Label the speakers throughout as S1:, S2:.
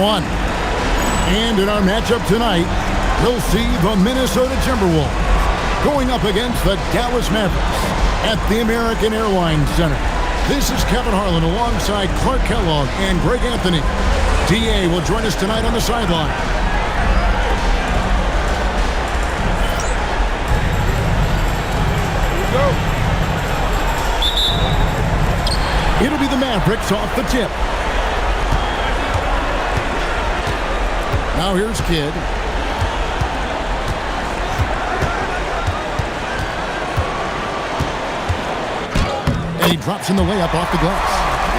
S1: One. And in our matchup tonight, we'll see the Minnesota Timberwolves going up against the Dallas Mavericks at the American Airlines Center. This is Kevin Harlan alongside Clark Kellogg and Greg Anthony. DA will join us tonight on the sideline. It'll be the Mavericks off the tip. Now here's Kidd. And he drops in the layup off the glass.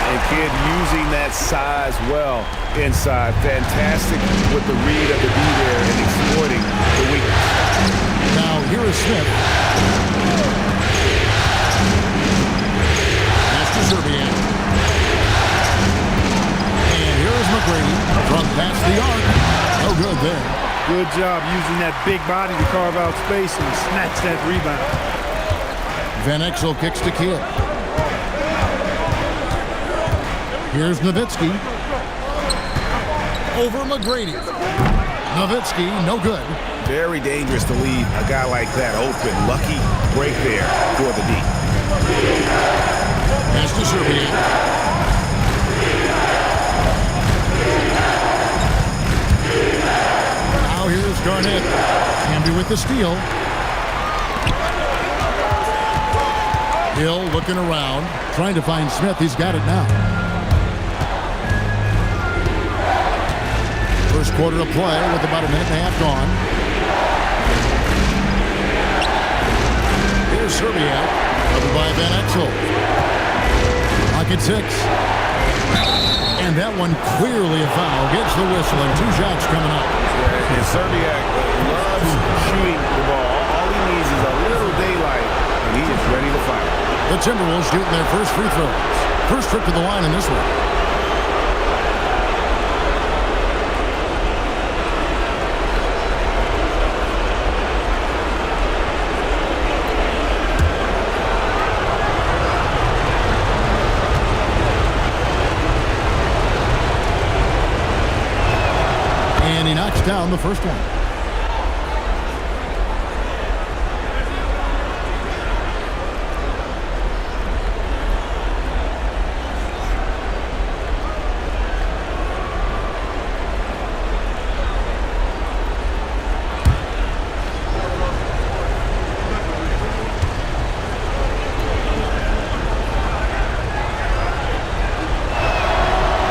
S2: And Kidd using that size well inside. Fantastic with the read of the D there and exploiting the weakness.
S1: Now here is Smith. Pass to Serbian. And here is McGrady from past the arc. No good there.
S3: Good job using that big body to carve out space and snatch that rebound.
S1: Van Exel kicks to Kidd. Here's Nowitzki. Over McGrady. Nowitzki, no good.
S2: Very dangerous to leave a guy like that open. Lucky break there for the D.
S1: Pass to Serbian. Now here's Garnett. Hamby with the steal. Hill looking around, trying to find Smith. He's got it now. First quarter of play with about a minute and a half gone. Here's Serbiak, covered by Van Exel. Pocket 6. And that one clearly a foul. Gets the whistle and 2 shots coming up.
S2: And Serbiak loves shooting the ball. All he needs is a little daylight, and he is ready to fire.
S1: The Timberwolves shooting their first free throws. First trip to the line in this one. And he knocks down the first one.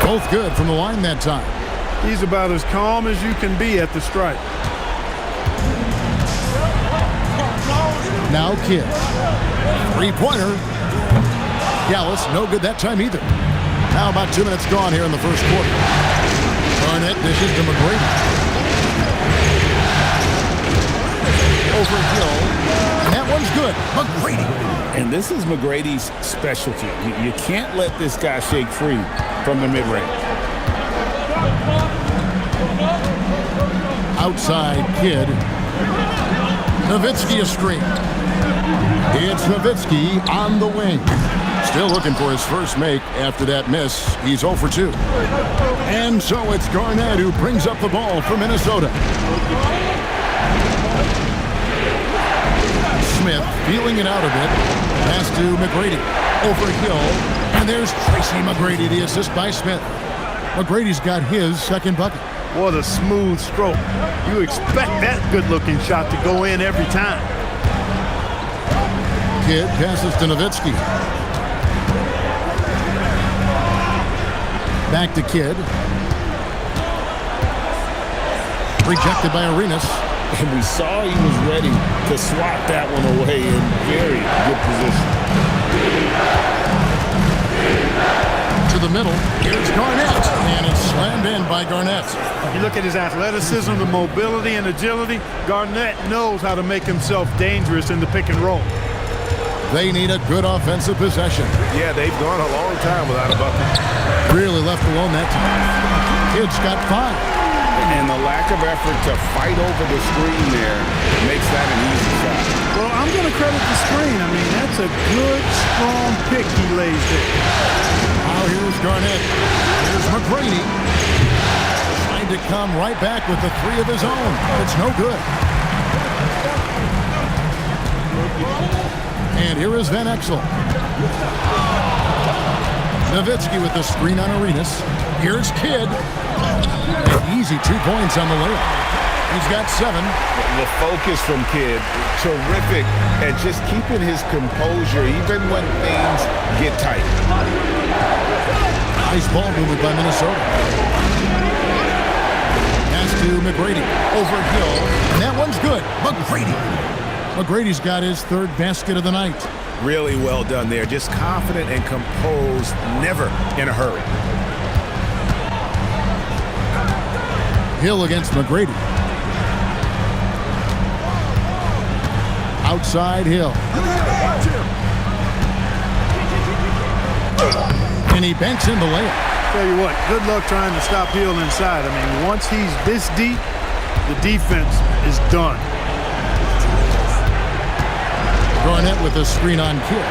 S1: Both good from the line that time.
S3: He's about as calm as you can be at the stripe.
S1: Now Kidd. Three-pointer. Dallas, no good that time either. Now about 2 minutes gone here in the first quarter. Garnett dishes to McGrady. Over Hill. And that one's good. McGrady.
S2: And this is McGrady's specialty. You can't let this guy shake free from the mid-range.
S1: Outside Kidd. Nowitzki a screen. It's Nowitzki on the wing. Still looking for his first make after that miss. He's 0 for 2. And so it's Garnett who brings up the ball for Minnesota. Smith feeling it out a bit. Pass to McGrady. Over Hill. And there's Tracy McGrady, the assist by Smith. McGrady's got his second bucket.
S3: What a smooth stroke. You expect that good-looking shot to go in every time.
S1: Kidd passes to Nowitzki. Back to Kidd. Rejected by Arenas.
S2: And we saw he was ready to swat that one away in very good position.
S1: To the middle. Here's Garnett. And it's slammed in by Garnett.
S3: You look at his athleticism, the mobility, and agility. Garnett knows how to make himself dangerous in the pick and roll.
S1: They need a good offensive possession.
S2: Yeah, they've gone a long time without a bucket.
S1: Really left alone that time. Kidd's got 5.
S2: And the lack of effort to fight over the screen there makes that an easy shot.
S3: Well, I'm going to credit the screen. I mean, that's a good, strong pick he lays there.
S1: Now here's Garnett. Here's McGrady. come right back with the three of his own. It's no good. And here is Van Exel. Nowitzki with the screen on Arenas. Here's Kidd. An easy 2 points on the layup. He's got 7.
S2: The focus from Kidd, terrific at just keeping his composure even when things get tight.
S1: Nice ball movement by Minnesota. Pass to McGrady. Over Hill. And that one's good. McGrady's got his 3rd basket of the night.
S2: Really well done there. Just confident and composed, never in a hurry.
S1: Hill against McGrady. Outside Hill. And he banks in the layup.
S3: Tell you what, good luck trying to stop Hill inside. I mean, once he's this deep, the defense is done.
S1: Garnett with a screen on Kidd.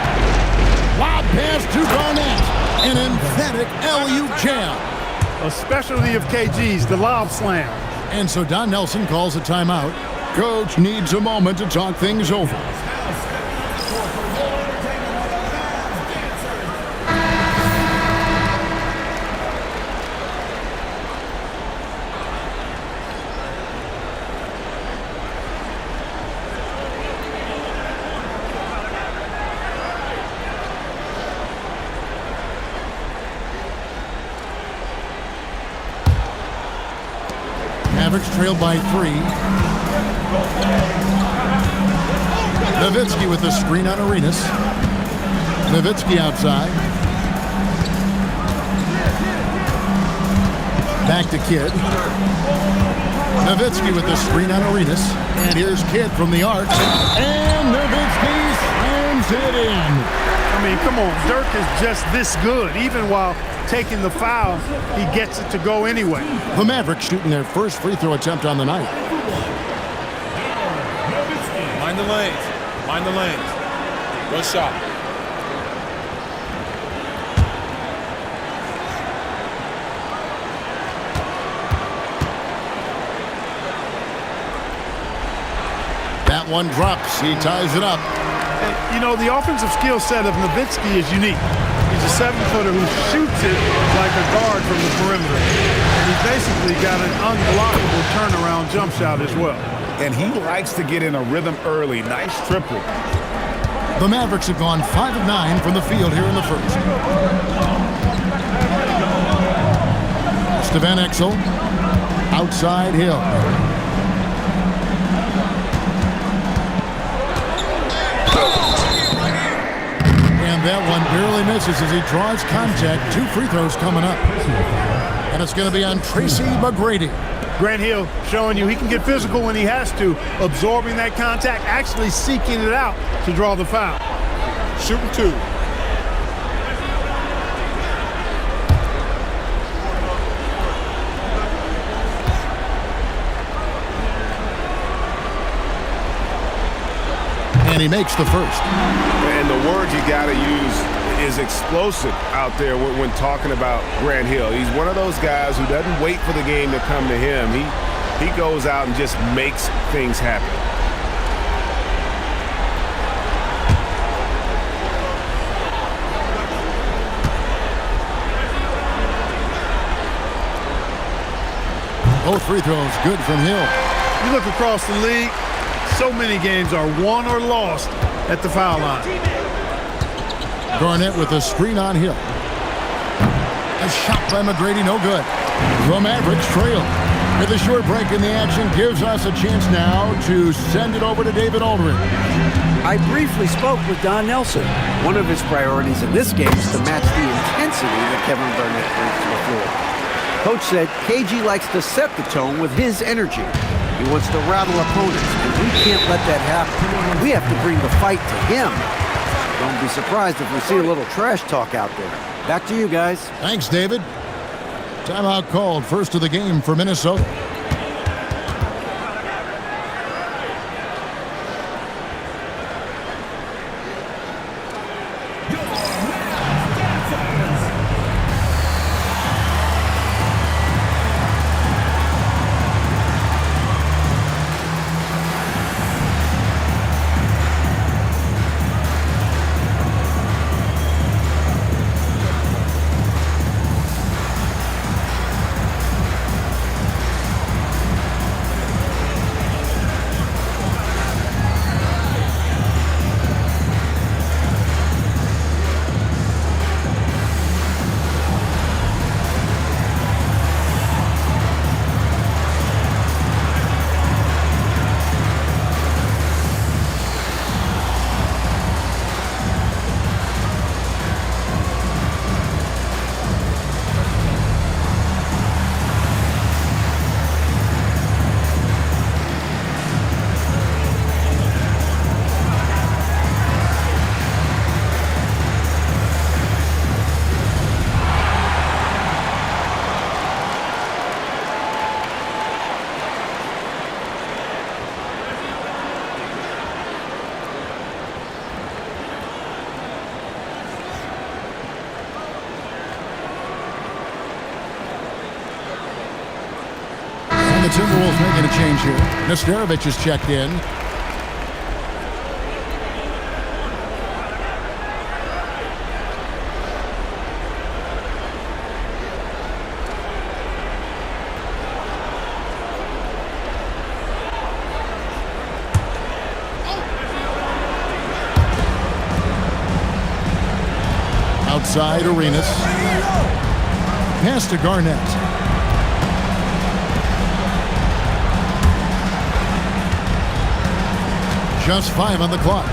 S1: Lob pass to Garnett. An emphatic alley-oop jam.
S3: A specialty of KG's, the lob slam.
S1: And so Don Nelson calls a timeout. Coach needs a moment to talk things over. Mavericks trailed by 3. Nowitzki with the screen on Arenas. Nowitzki outside. Back to Kidd. Nowitzki with the screen on Arenas. And here's Kidd from the arc. And Nowitzki slams it in.
S3: I mean, come on, Dirk is just this good. Even while taking the foul, he gets it to go anyway.
S1: The Mavericks shooting their first free throw attempt on the night.
S4: Mind the lanes. Mind the lanes. Good shot.
S1: That one drops. He ties it up.
S3: You know, the offensive skill set of Nowitzki is unique. He's a 7-footer who shoots it like a guard from the perimeter. And he's basically got an unblockable turnaround jump shot as well.
S2: And he likes to get in a rhythm early. Nice triple.
S1: The Mavericks have gone 5 of 9 from the field here in the first. Van Exel. Outside Hill. That one barely misses as he draws contact. 2 free throws coming up. And it's going to be on Tracy McGrady.
S3: Grant Hill showing you he can get physical when he has to, absorbing that contact, actually seeking it out to draw the foul.
S4: Shooting 2.
S1: And he makes the first.
S2: And the word you got to use is explosive out there when talking about Grant Hill. He's one of those guys who doesn't wait for the game to come to him. He goes out and just makes things happen.
S1: Both free throws good from Hill.
S3: You look across the league, so many games are won or lost at the foul line.
S1: Garnett with a screen on Hill. A shot by McGrady, no good. The Mavericks trail. With a short break in the action gives us a chance now to send it over to David Aldridge.
S5: I briefly spoke with Don Nelson. One of his priorities in this game is to match the intensity that Kevin Garnett brings to the floor. Coach said KG likes to set the tone with his energy. He wants to rattle opponents, and we can't let that happen. We have to bring the fight to him. Don't be surprised if we see a little trash talk out there. Back to you guys.
S1: Thanks, David. Timeout called, first of the game for Minnesota. And the Timberwolves making a change here. Nesterovic is checked in. Outside Arenas. Pass to Garnett. Just 5 on the clock.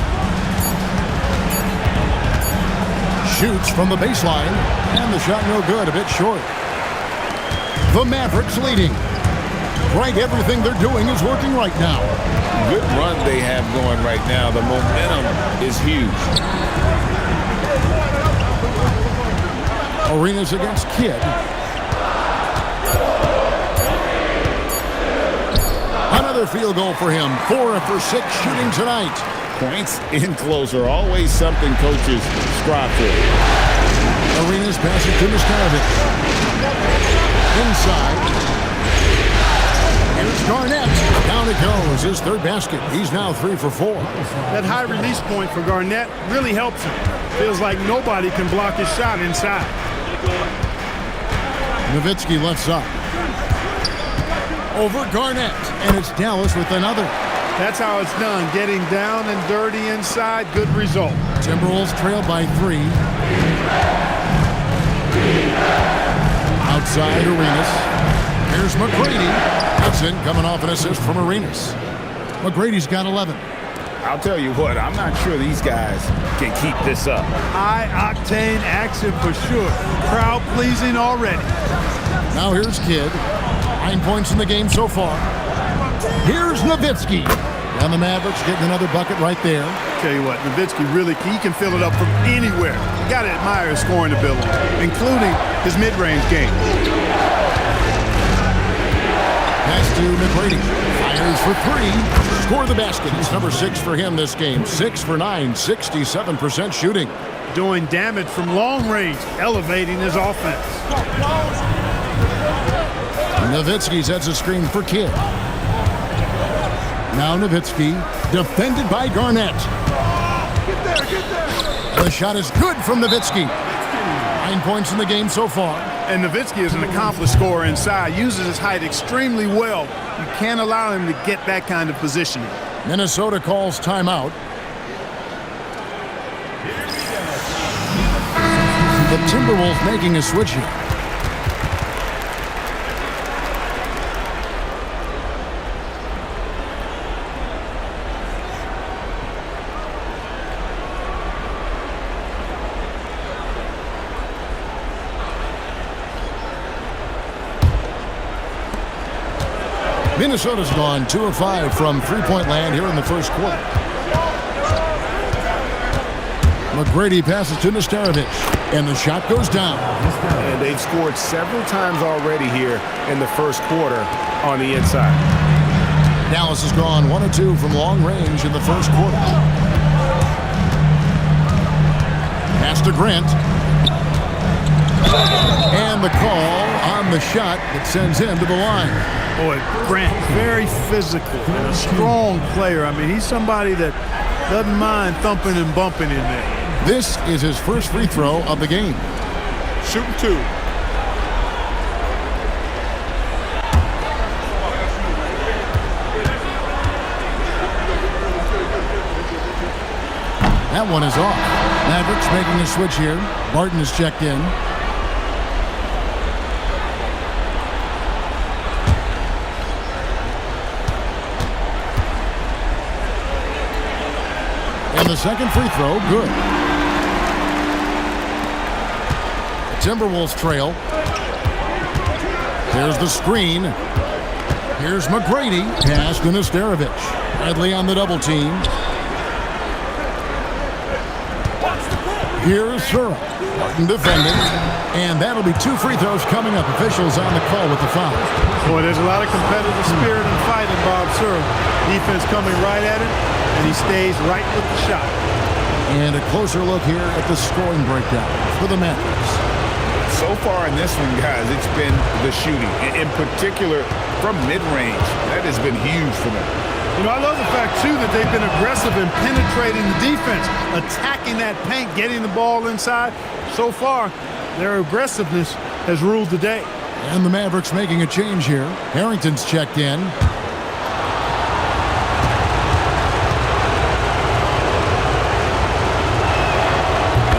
S1: Shoots from the baseline. And the shot no good, a bit short. The Mavericks leading. Right, everything they're doing is working right now.
S2: Good run they have going right now. The momentum is huge.
S1: Arenas against Kidd. Another field goal for him. 4 for 6 shooting tonight.
S2: Points in close are always something coaches strive for.
S1: Arenas passes to Nesterovic. Inside. Here's Garnett. Down it goes. His third basket. He's now 3 for 4.
S3: That high release point for Garnett really helps him. Feels like nobody can block his shot inside.
S1: Nowitzki left side. Over Garnett. And it's Dallas with another.
S3: That's how it's done. Getting down and dirty inside. Good result.
S1: Timberwolves trail by 3. Outside Arenas. Here's McGrady. Hudson coming off an assist from Arenas. McGrady's got 11.
S2: I'll tell you what, I'm not sure these guys can keep this up.
S3: High-octane action for sure. Crowd-pleasing already.
S1: Now here's Kidd. 9 points in the game so far. Here's Nowitzki. And the Mavericks getting another bucket right there.
S3: Tell you what, Nowitzki really, he can fill it up from anywhere. You got to admire his scoring ability, including his mid-range game.
S1: Pass to McGrady. Fires for 3. Score the basket. It's number 6 for him this game. 6 for 9. 67% shooting.
S3: Doing damage from long range, elevating his offense.
S1: Nowitzki sets a screen for Kidd. Now Nowitzki, defended by Garnett.
S3: Get there.
S1: The shot is good from Nowitzki. 9 points in the game so far.
S3: And Nowitzki is an accomplished scorer inside, uses his height extremely well. You can't allow him to get that kind of positioning.
S1: Minnesota calls timeout. The Timberwolves making a switch here. Minnesota's gone 2 of 5 from three-point land here in the first quarter. McGrady passes to Nesterovic, and the shot goes down.
S2: And they've scored several times already here in the first quarter on the inside.
S1: Dallas has gone 1 of 2 from long range in the first quarter. Pass to Grant. And the call on the shot that sends him to the line.
S3: Boy, Grant, very physical and a strong player. I mean, he's somebody that doesn't mind thumping and bumping in there.
S1: This is his first free throw of the game.
S4: Shooting 2.
S1: That one is off. Mavericks making a switch here. Barton is checked in. And the second free throw, good. The Timberwolves trail. Here's the screen. Here's McGrady. Pass to Nesterovic. Bradley on the double team. Here's Sura. Martin defending. And that'll be 2 free throws coming up. Officials on the call with the foul.
S3: Boy, there's a lot of competitive spirit and fight in Bob Sura. Defense coming right at him, and he stays right with the shot.
S1: And a closer look here at the scoring breakdown for the Mavericks.
S2: So far in this one, guys, it's been the shooting. In particular, from mid-range. That has been huge for them.
S3: You know, I love the fact, too, that they've been aggressive in penetrating the defense, attacking that paint, getting the ball inside. So far, their aggressiveness has ruled the day.
S1: And the Mavericks making a change here. Harrington's checked in.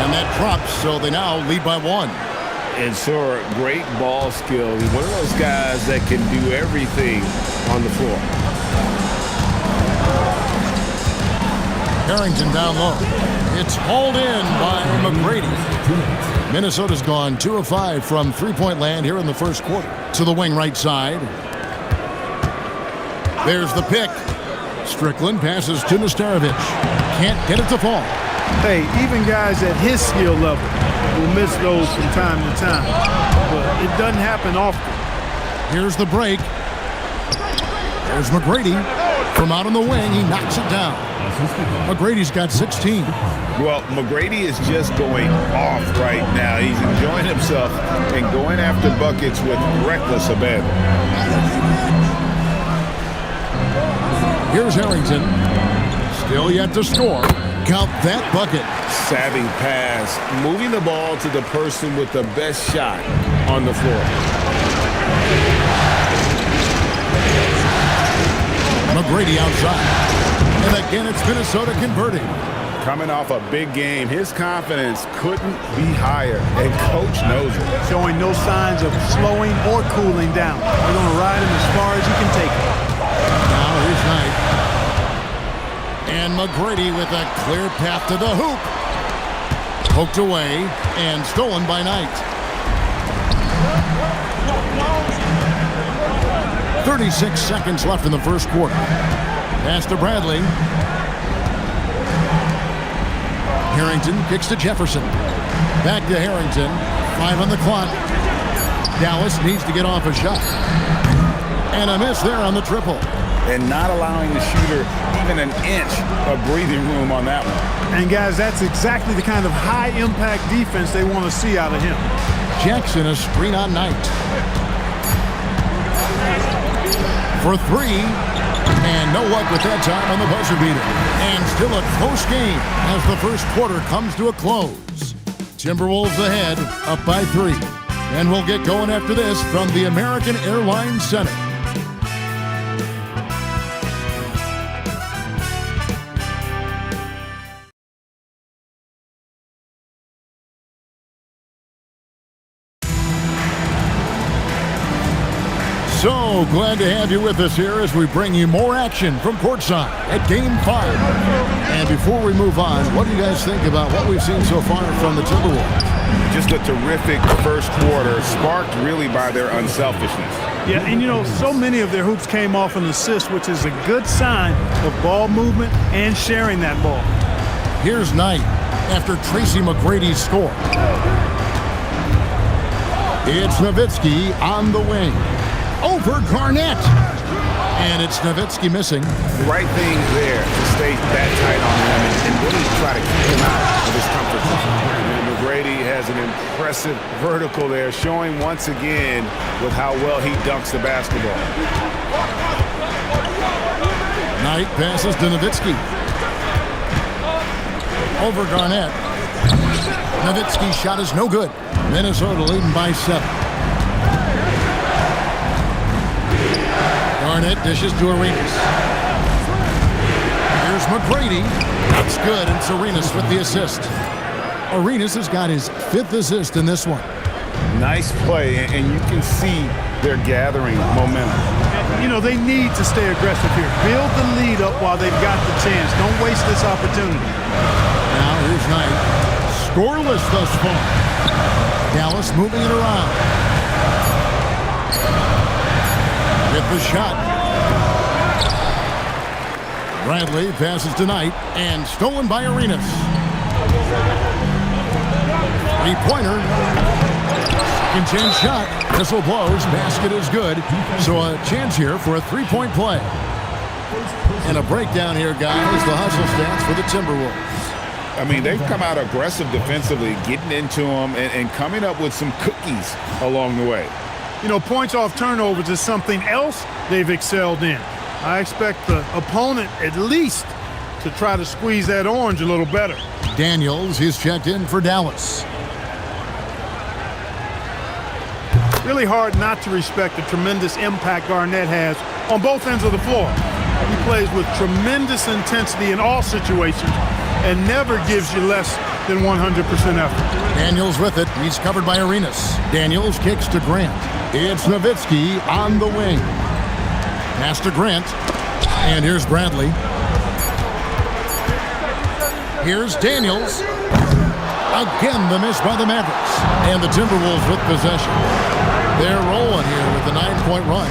S1: And that drops, so they now lead by 1.
S2: And so great ball skill. He's one of those guys that can do everything on the floor.
S1: Harrington down low. It's hauled in by McGrady. Minnesota's gone 2 of 5 from three-point land here in the first quarter. To the wing right side. There's the pick. Strickland passes to Nesterovic. Can't get it to fall.
S3: Hey, even guys at his skill level will miss those from time to time. But it doesn't happen often.
S1: Here's the break. There's McGrady. From out on the wing, he knocks it down. McGrady's got 16.
S2: Well, McGrady is just going off right now. He's enjoying himself and going after buckets with reckless abandon.
S1: Here's Harrington. Still yet to score. Count that bucket.
S2: Savvy pass, moving the ball to the person with the best shot on the floor.
S1: McGrady outside. And again, it's Minnesota converting.
S2: Coming off a big game, his confidence couldn't be higher, and Coach knows it.
S3: Showing no signs of slowing or cooling down. They're going to ride him as far as he can take him.
S1: Now here's Knight. And McGrady with a clear path to the hoop. Poked away and stolen by Knight. 36 seconds left in the first quarter. Pass to Bradley. Harrington kicks to Jefferson. Back to Harrington. 5 on the clock. Dallas needs to get off a shot. And a miss there on the triple.
S2: And not allowing the shooter even an inch of breathing room on that one.
S3: And, guys, that's exactly the kind of high-impact defense they want to see out of him.
S1: Jackson, a screen on Knight. For 3. And no luck with that time on the buzzer beater. And still a close game as the first quarter comes to a close. Timberwolves ahead, up by 3. And we'll get going after this from the American Airlines Center. So glad to have you with us here as we bring you more action from courtside at Game 5. And before we move on, what do you guys think about what we've seen so far from the Timberwolves?
S2: Just a terrific first quarter, sparked really by their unselfishness.
S3: Yeah, and you know, so many of their hoops came off an assist, which is a good sign of ball movement and sharing that ball.
S1: Here's Knight after Tracy McGrady's score. It's Nowitzki on the wing. Over Garnett. And it's Nowitzki missing.
S2: The right thing there to stay that tight on him and really try to keep him out of his comfort zone. And McGrady has an impressive vertical there, showing once again with how well he dunks the basketball.
S1: Knight passes to Nowitzki. Over Garnett. Nowitzki's shot is no good. Minnesota leading by 7. Garnett dishes to Arenas. Here's McGrady. That's good, and it's Arenas with the assist. Arenas has got his 5th assist in this one.
S2: Nice play, and you can see they're gathering momentum.
S3: You know, they need to stay aggressive here. Build the lead up while they've got the chance. Don't waste this opportunity.
S1: Now here's Knight. Scoreless thus far. Dallas moving it around. With the shot. Bradley passes to Knight and stolen by Arenas. 3-pointer. Second chance shot. Whistle blows. Basket is good. So a chance here for a 3-point play. And a breakdown here, guys. The hustle stats for the Timberwolves.
S6: I mean, they've come out aggressive defensively, getting into them and coming up with some cookies along the way.
S3: You know, points off turnovers is something else they've excelled in. I expect the opponent at least to try to squeeze that orange a little better.
S1: Daniels is checked in for Dallas.
S3: Really hard not to respect the tremendous impact Garnett has on both ends of the floor. He plays with tremendous intensity in all situations and never gives you less than 100% effort.
S1: Daniels with it. He's covered by Arenas. Daniels kicks to Grant. It's Nowitzki on the wing. Pass to Grant. And here's Bradley. Here's Daniels. Again, the miss by the Mavericks. And the Timberwolves with possession. They're rolling here with a 9-point run.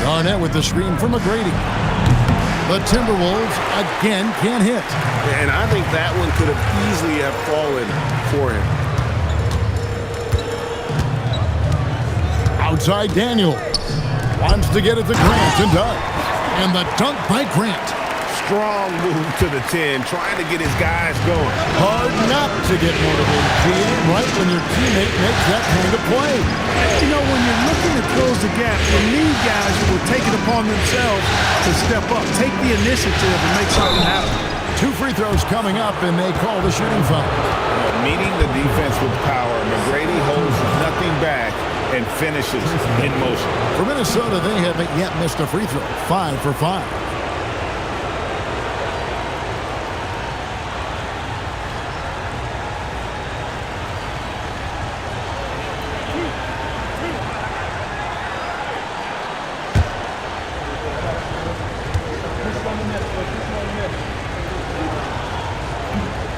S1: Garnett with the screen from McGrady. The Timberwolves again can't hit.
S2: And I think that one could have easily have fallen for him.
S1: Outside Daniel. Wants to get it to Grant and does. And the dunk by Grant.
S2: Strong move to the 10, trying to get his guys going.
S1: Hard not to get motivated, Gene, right when your teammate makes that kind of play.
S3: You know, when you're looking to close the gap, you need guys who will take it upon themselves to step up, take the initiative and make something happen.
S1: 2 free throws coming up, and they call the shooting foul.
S2: Meeting the defense with power, McGrady holds nothing back and finishes in motion.
S1: For Minnesota, they haven't yet missed a free throw. 5 for 5.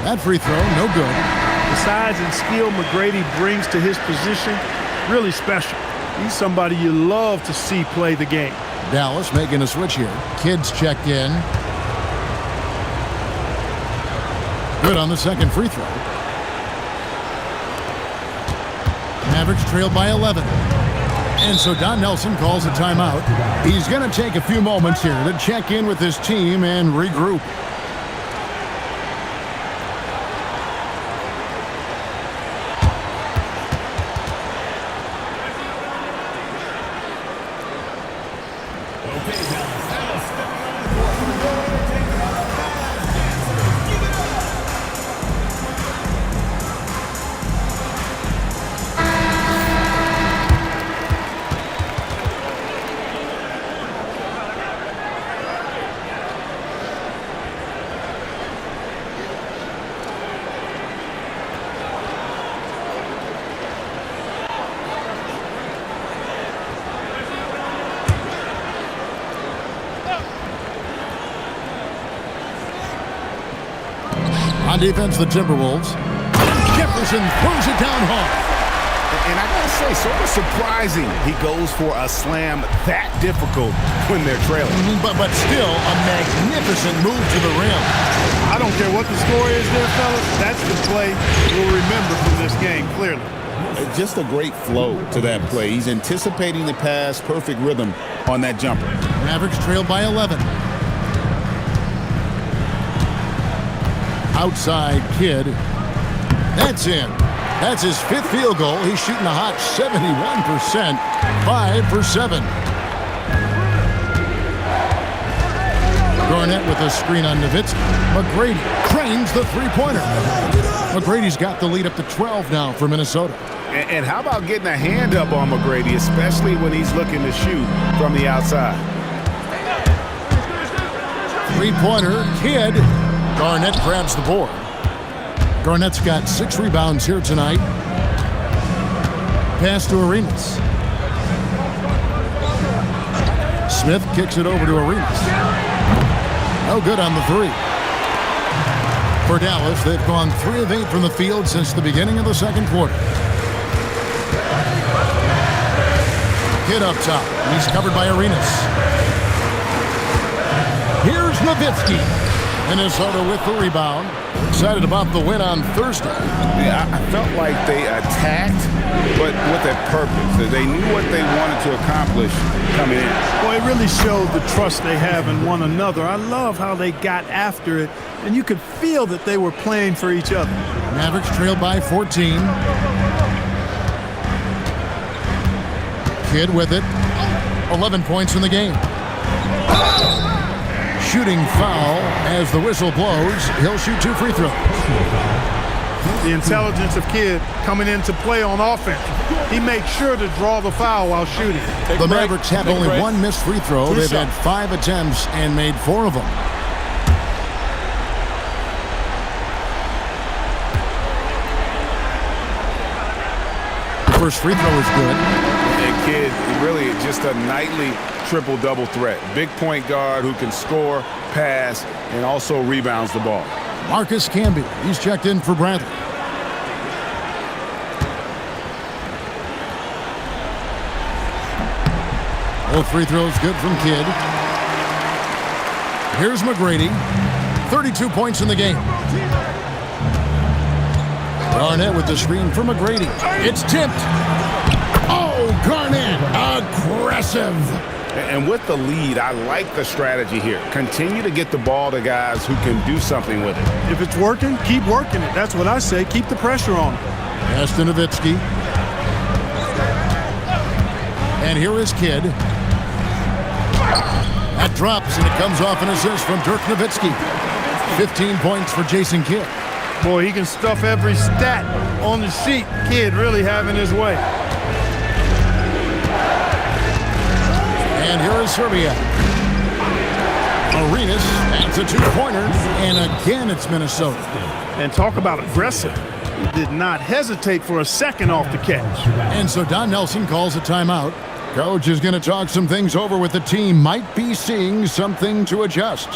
S1: That free throw, no good.
S3: The size and skill McGrady brings to his position, really special. He's somebody you love to see play the game.
S1: Dallas making a switch here. Kidd's checked in. Good on the second free throw. Mavericks trailed by 11. And so Don Nelson calls a timeout. He's going to take a few moments here to check in with his team and regroup. On defense, the Timberwolves. Jefferson throws it down hard.
S2: And I gotta say, sort of surprising he goes for a slam that difficult when they're trailing.
S1: But still, a magnificent move to the rim.
S3: I don't care what the score is there, fellas. That's the play we'll remember from this game, clearly.
S6: Just a great flow to that play. He's anticipating the pass, perfect rhythm on that jumper.
S1: Mavericks trailed by 11. Outside Kidd. That's in. That's his 5th field goal. He's shooting a hot 71%. 5 for 7. Garnett with a screen on Nowitzki. McGrady cranes the three-pointer. McGrady's got the lead up to 12 now for Minnesota.
S2: And how about getting a hand up on McGrady, especially when he's looking to shoot from the outside?
S1: Three-pointer, Kidd. Garnett grabs the board. Garnett's got 6 rebounds here tonight. Pass to Arenas. Smith kicks it over to Arenas. No good on the 3. For Dallas, they've gone 3 of 8 from the field since the beginning of the second quarter. Kidd up top. He's covered by Arenas. Here's Nowitzki. Minnesota with the rebound. Excited about the win on Thursday.
S6: Yeah, I felt like they attacked, but with a purpose. They knew what they wanted to accomplish coming in.
S3: Well, it really showed the trust they have in one another. I love how they got after it, and you could feel that they were playing for each other.
S1: Mavericks trailed by 14. Kidd with it. 11 points in the game. Shooting foul as the whistle blows. He'll shoot 2 free throws.
S3: The intelligence of Kidd coming into play on offense. He makes sure to draw the foul while shooting.
S1: The Mavericks have only 1 missed free throw. They've had 5 attempts and made 4 of them. The first free throw is good.
S2: And Kidd, really just a nightly triple-double threat. Big point guard who can score, pass, and also rebounds the ball.
S1: Marcus Camby, he's checked in for Bradley. Both free throws good from Kidd. Here's McGrady. 32 points in the game. Garnett with the screen for McGrady. It's tipped. Oh, Garnett, aggressive.
S2: And with the lead, I like the strategy here. Continue to get the ball to guys who can do something with it.
S3: If it's working, keep working it. That's what I say. Keep the pressure on.
S1: Pass to Nowitzki. And here is Kidd. That drops, and it comes off an assist from Dirk Nowitzki. 15 points for Jason Kidd.
S3: Boy, he can stuff every stat on the sheet. Kidd really having his way.
S1: And here is Serbia. Arenas adds a 2-pointer, and again it's Minnesota.
S3: And talk about aggressive. He did not hesitate for a second off the catch.
S1: And so Don Nelson calls a timeout. Coach is going to talk some things over with the team. Might be seeing something to adjust.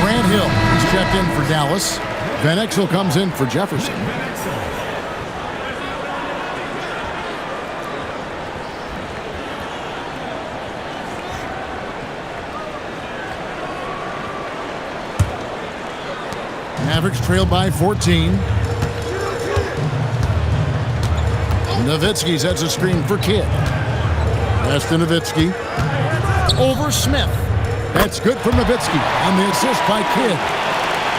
S1: Grant Hill is checked in for Dallas. Van Exel comes in for Jefferson. Mavericks trail by 14. Nowitzki sets a screen for Kidd. Pass to Nowitzki. Over Smith. That's good from Nowitzki. And the assist by Kidd.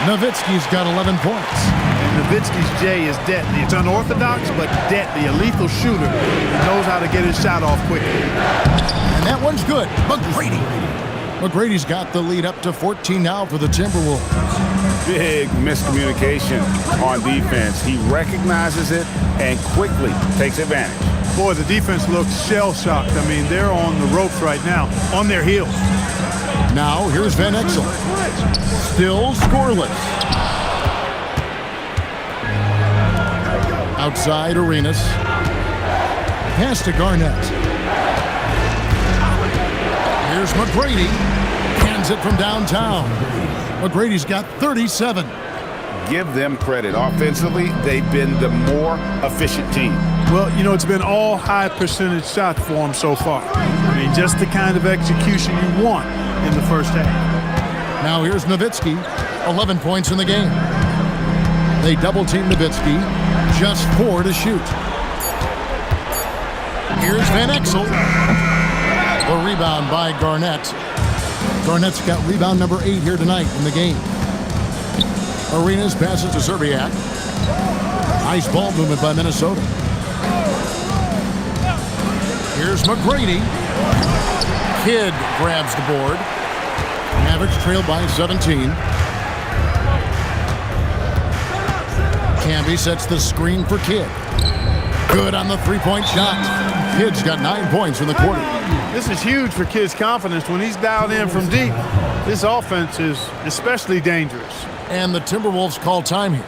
S1: Nowitzki's got 11 points.
S3: And Nowitzki's J is deadly. It's unorthodox, but deadly. A lethal shooter. He knows how to get his shot off quickly.
S1: And that one's good. McGrady. McGrady's got the lead up to 14 now for the Timberwolves.
S2: Big miscommunication on defense. He recognizes it and quickly takes advantage.
S3: Boy, the defense looks shell-shocked. I mean, they're on the ropes right now, on their heels.
S1: Now, here's Van Exel. Still scoreless. Outside Arenas. Pass to Garnett. Here's McGrady. Hands it from downtown. McGrady's got 37.
S2: Give them credit. Offensively, they've been the more efficient team.
S3: Well, you know, it's been all high percentage shots for them so far. I mean, just the kind of execution you want in the first half.
S1: Now here's Nowitzki. 11 points in the game. They double-team Nowitzki. Just 4 to shoot. Here's Van Exel. The rebound by Garnett. Garnett's got rebound number 8 here tonight in the game. Arenas passes to Serbiak. Nice ball movement by Minnesota. Here's McGrady. Kidd grabs the board. Mavericks trail by 17. Camby sets the screen for Kidd. Good on the three-point shot. Kidd's got 9 points in the quarter.
S3: This is huge for Kidd's confidence. When he's dialed in from deep, this offense is especially dangerous.
S1: And the Timberwolves call time here.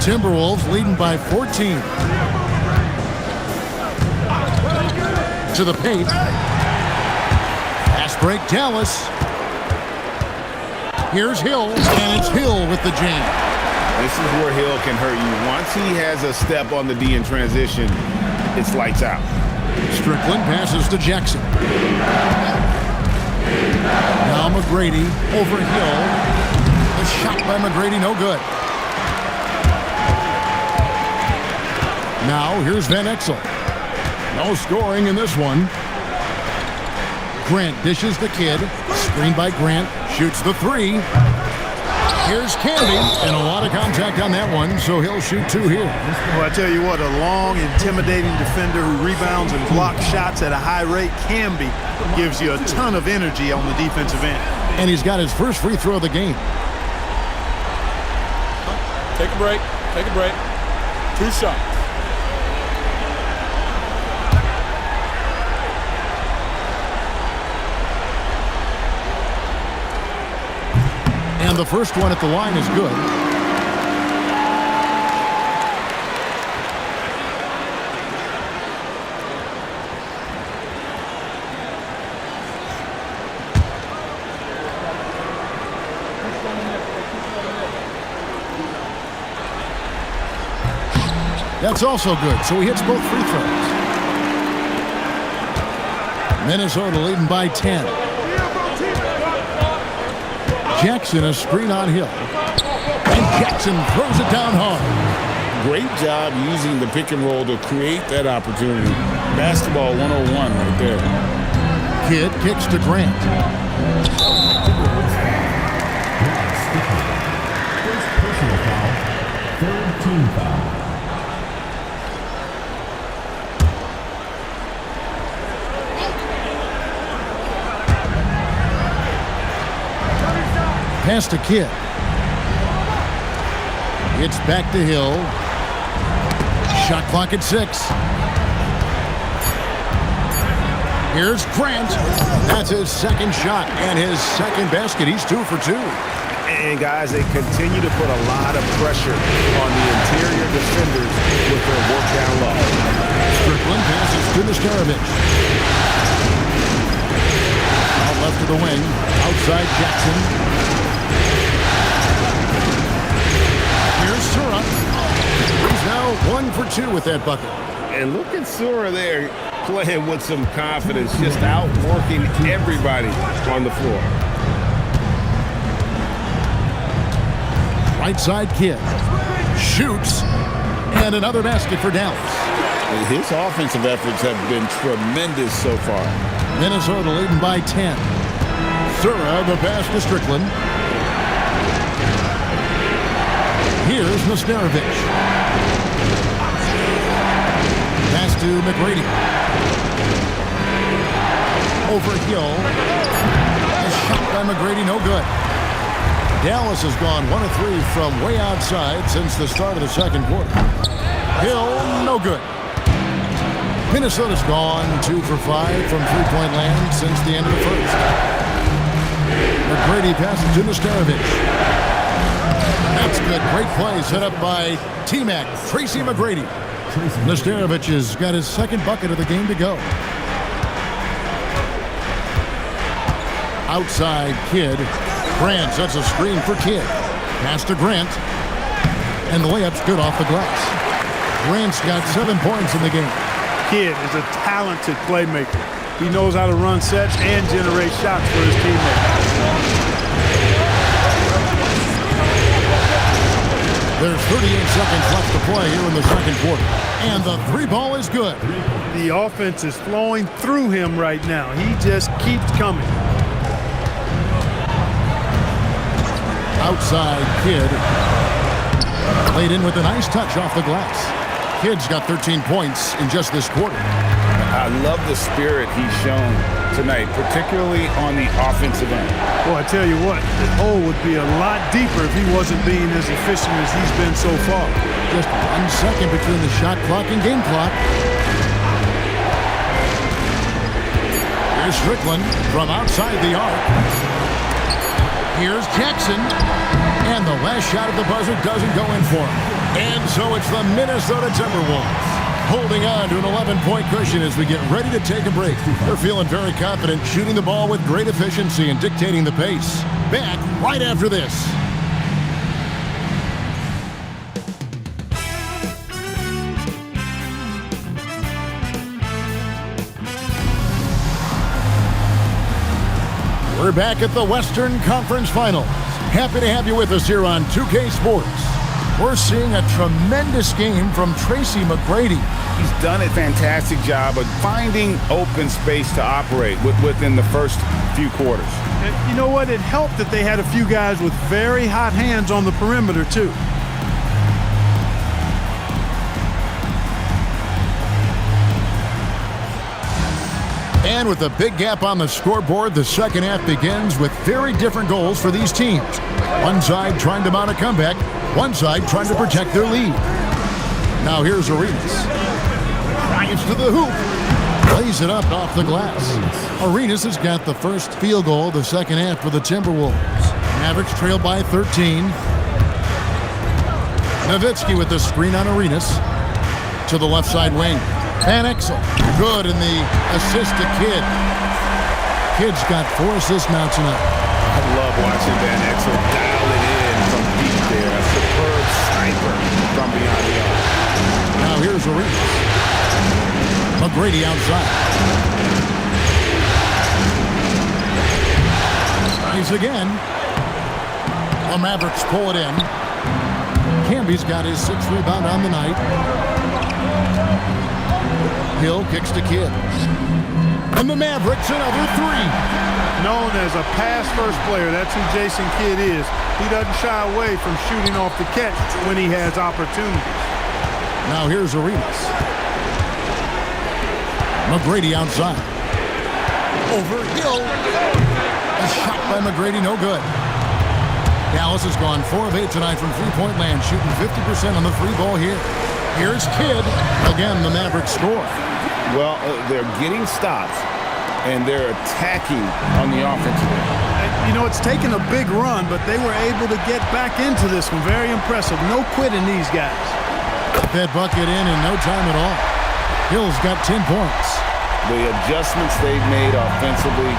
S1: Timberwolves leading by 14. To the paint. Pass break, Dallas. Here's Hill, and it's Hill with the jam.
S2: This is where Hill can hurt you. Once he has a step on the D in transition, it's lights out.
S1: Strickland passes to Jackson. Now McGrady over Hill. The shot by McGrady, no good. Now here's Van Exel. No scoring in this one. Grant dishes the kid. Screen by Grant. Shoots the three. Here's Candy, and a lot of contact on that one, so he'll shoot two here.
S3: Well, I tell you what, a long, intimidating defender who rebounds and blocks shots at a high rate. Canby gives you a ton of energy on the defensive end.
S1: And he's got his first free throw of the game.
S4: Take a break. Take a break. Two shots.
S1: And the first one at the line is good. That's also good, so he hits both free throws. Minnesota leading by 10. Jackson, a screen on Hill. And Jackson throws it down hard.
S6: Great job using the pick and roll to create that opportunity. Basketball 101 right there.
S1: Kidd kicks to Grant.
S7: First personal foul, third team foul.
S1: Pass to Kidd. It's back to Hill. Shot clock at 6. Here's Grant. That's his second shot and his second basket. He's 2 for 2.
S2: And guys, they continue to put a lot of pressure on the interior defenders with their work down low.
S1: Strickland passes to Nesterovic. Out left to the wing. Outside Jackson. Here's Sura. He's now 1 for 2 with that bucket.
S2: And look at Sura there playing with some confidence, just outworking everybody on the floor.
S1: Right side Kidd. Shoots. And another basket for Dallas.
S6: His offensive efforts have been tremendous so far.
S1: Minnesota leading by 10. Sura, the pass to Strickland. Here's Nesterovic. Pass to McGrady. Over Hill. A shot by McGrady, no good. Dallas has gone 1 of 3 from way outside since the start of the second quarter. Hill, no good. Minnesota's gone 2 for 5 from three-point land since the end of the first. McGrady passes to Nesterovic. That's good. Great play set up by T-Mac, Tracy McGrady. Nesterovic has got his second bucket of the game to go. Outside Kidd. Grant sets a screen for Kidd. Pass to Grant. And the layup's good off the glass. Grant's got 7 points in the game.
S3: Kidd is a talented playmaker. He knows how to run sets and generate shots for his teammates.
S1: There's 38 seconds left to play here in the second quarter. And the three ball is good.
S3: The offense is flowing through him right now. He just keeps coming.
S1: Outside Kidd. Laid in with a nice touch off the glass. Kidd's got 13 points in just this quarter.
S6: I love the spirit he's shown tonight, particularly on the offensive end.
S3: Well, I tell you what, the hole would be a lot deeper if he wasn't being as efficient as he's been so far.
S1: Just 1 second between the shot clock and game clock. Here's Strickland from outside the arc. Here's Jackson. And the last shot of the buzzer doesn't go in for him. And so it's the Minnesota Timberwolves holding on to an 11-point cushion as we get ready to take a break. They're feeling very confident, shooting the ball with great efficiency and dictating the pace. Back right after this. We're back at the Western Conference Finals. Happy to have you with us here on 2K Sports. We're seeing a tremendous game from Tracy McGrady.
S6: He's done a fantastic job of finding open space to operate within the first few quarters.
S3: And you know what? It helped that they had a few guys with very hot hands on the perimeter, too.
S1: And with a big gap on the scoreboard, the second half begins with very different goals for these teams. One side trying to mount a comeback, one side trying to protect their lead. Now here's Arenas. Drives to the hoop. Lays it up off the glass. Arenas has got the first field goal of the second half for the Timberwolves. Mavericks trail by 13. Nowitzki with the screen on Arenas. To the left side wing. Van Exel, good in the assist to Kidd. Kidd's got 4 assists now tonight.
S2: I love watching Van Exel dial it in from deep there. A superb sniper from beyond the arc.
S1: Now here's Arenas. McGrady outside. Tries again. The Mavericks pull it in. Camby's got his 6th rebound on the night. Hill kicks to Kidd. And the Mavericks another 3.
S3: Known as a pass-first player, that's who Jason Kidd is. He doesn't shy away from shooting off the catch when he has opportunities.
S1: Now here's Arenas. McGrady outside. Over Hill. A shot by McGrady, no good. Dallas has gone 4 of 8 tonight from three-point land, shooting 50% on the free ball here. Here's Kidd. Again, the Mavericks score.
S6: Well, they're getting stops, and they're attacking on the offensive end.
S3: And, you know, it's taken a big run, but they were able to get back into this one. Very impressive. No quitting these guys.
S1: That bucket in no time at all. Hill's got 10 points.
S6: The adjustments they've made offensively,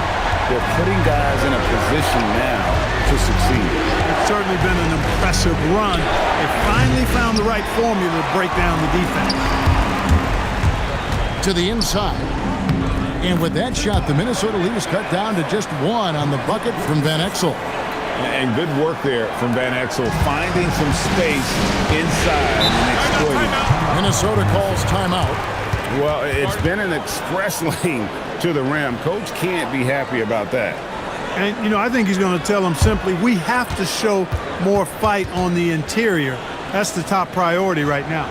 S6: they're putting guys in a position now to succeed.
S3: It's certainly been an impressive run. They finally found the right formula to break down the defense.
S1: To the inside. And with that shot, the Minnesota lead is cut down to just 1 on the bucket from Van Exel.
S6: And good work there from Van Exel, finding some space inside and exploiting.
S1: Minnesota calls timeout.
S6: Well, it's been an express lane to the rim. Coach can't be happy about that.
S3: And, you know, I think he's going to tell them simply, we have to show more fight on the interior. That's the top priority right now.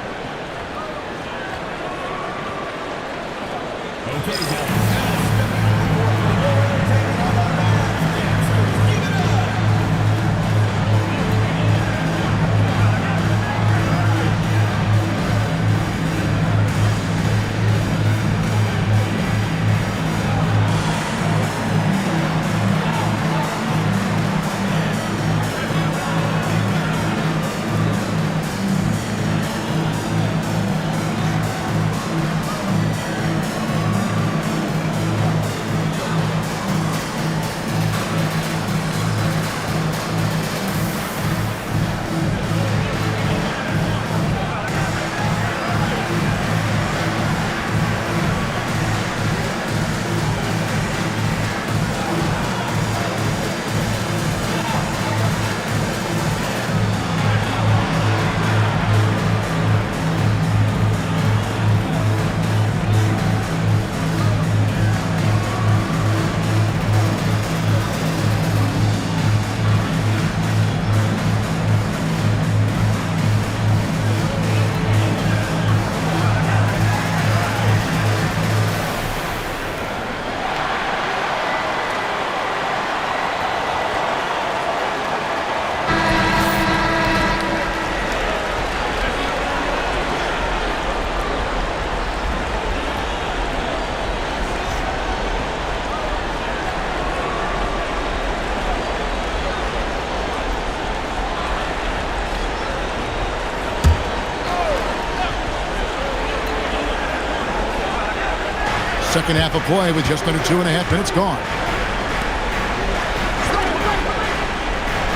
S1: Second half of play with just under 2.5 minutes gone.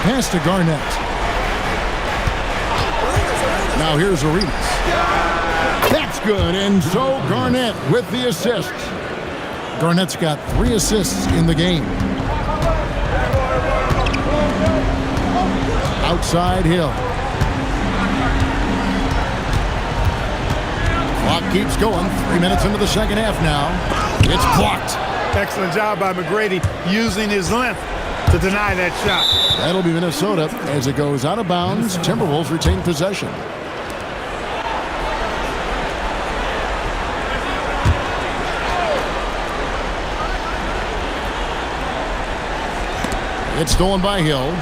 S1: Pass to Garnett. Now here's Arenas. That's good, and so Garnett with the assist. Garnett's got 3 assists in the game. Outside Hill. Clock keeps going. 3 minutes into the second half now. It's blocked.
S3: Excellent job by McGrady using his length to deny that shot.
S1: That'll be Minnesota as it goes out of bounds. Timberwolves retain possession. It's stolen by Hill.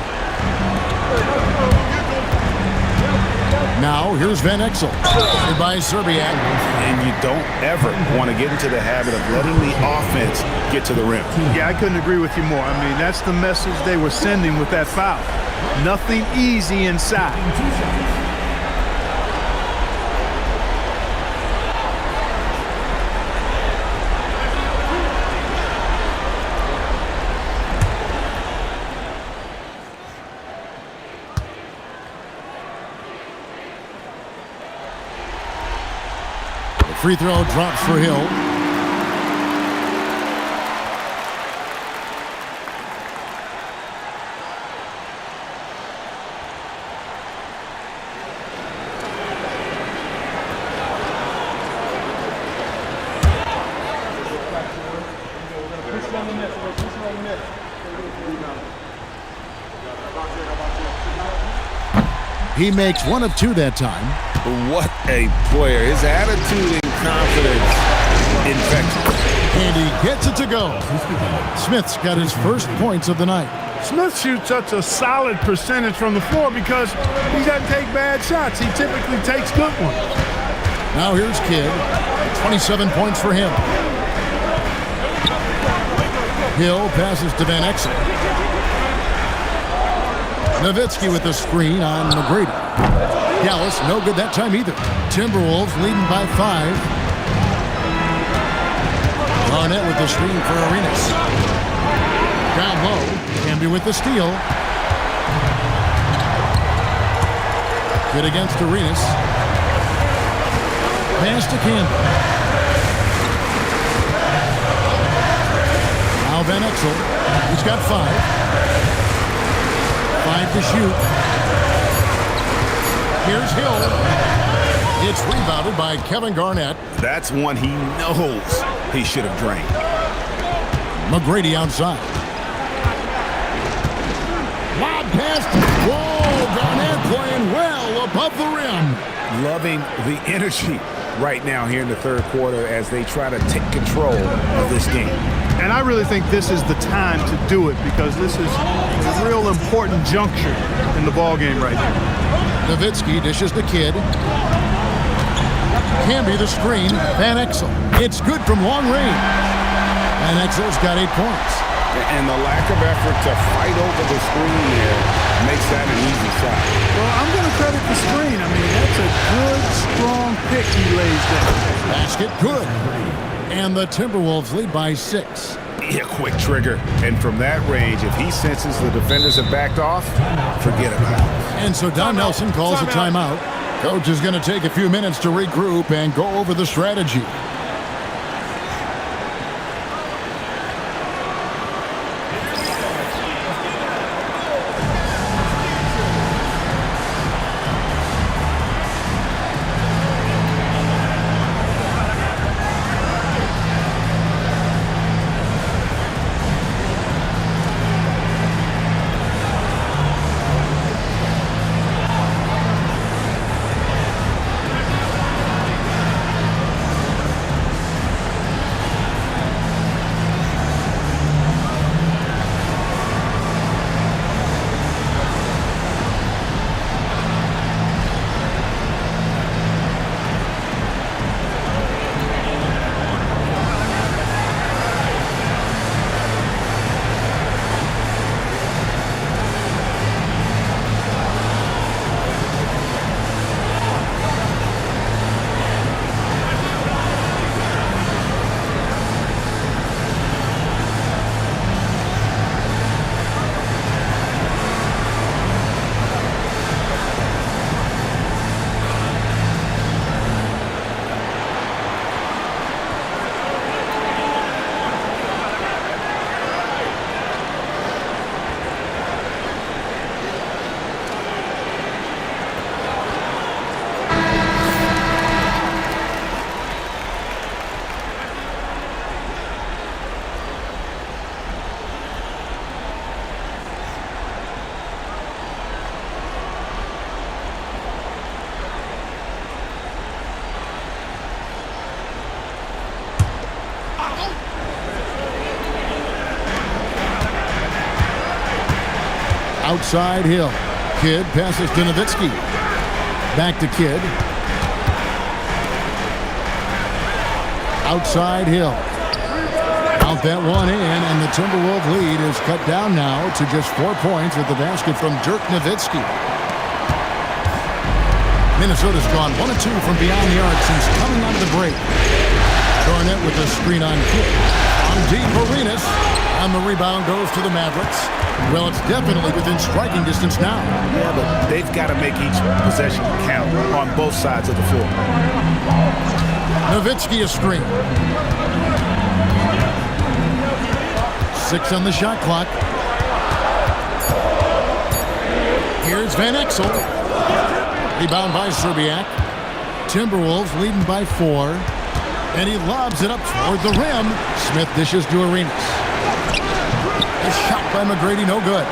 S1: Now here's Van Exel. By Serbiak.
S2: And you don't ever want to get into the habit of letting the offense get to the rim.
S3: Yeah, I couldn't agree with you more. I mean, that's the message they were sending with that foul. Nothing easy inside.
S1: Free throw drops for Hill. He makes 1 of 2 that time.
S2: What a player. His attitude and confidence infectious.
S1: And he gets it to go. Smith's got his first points of the night.
S3: Smith shoots such a solid percentage from the floor because he doesn't take bad shots. He typically takes good ones.
S1: Now here's Kidd. 27 points for him. Hill passes to Van Exel. Nowitzki with the screen on McGrady. Dallas, no good that time either. Timberwolves leading by 5. Garnett with the screen for Arenas. Down low, Camby with the steal. Good against Arenas. Pass to Camby. Now Van Exel. He's got 5. 5 to shoot. Here's Hill. It's rebounded by Kevin Garnett.
S2: That's one he knows he should have drained.
S1: McGrady outside. Lob pass. Whoa, Garnett playing well above the rim.
S2: Loving the energy right now here in the third quarter as they try to take control of this game.
S3: And I really think this is the time to do it because this is a real important juncture in the ball game right here.
S1: Nowitzki dishes the Kidd. Camby the screen. Van Exel. It's good from long range. Van Exel's got 8 points.
S2: And the lack of effort to fight over the screen there makes that an easy shot.
S3: Well, I'm going to credit the screen. I mean, that's a good, strong pick he lays there.
S1: Basket good. And the Timberwolves lead by 6.
S2: Yeah, quick trigger. And from that range, if he senses the defenders have backed off, forget about it.
S1: And so Don Nelson calls a timeout. Coach is going to take a few minutes to regroup and go over the strategy. Outside Hill. Kidd passes to Nowitzki. Back to Kidd. Outside Hill. Out that one in, and the Timberwolves lead is cut down now to just 4 points with the basket from Dirk Nowitzki. Minnesota's gone 1 of 2 from beyond the arc since coming out of the break. Garnett with a screen on Kidd. On deep, Arenas. And the rebound goes to the Mavericks. Well, it's definitely within striking distance now.
S2: Yeah, but they've got to make each possession count on both sides of the floor.
S1: Nowitzki a screen. 6 on the shot clock. Here's Van Exel. Rebound by Serbiak. Timberwolves leading by 4. And he lobs it up toward the rim. Smith dishes to Arenas. A shot by McGrady, no good.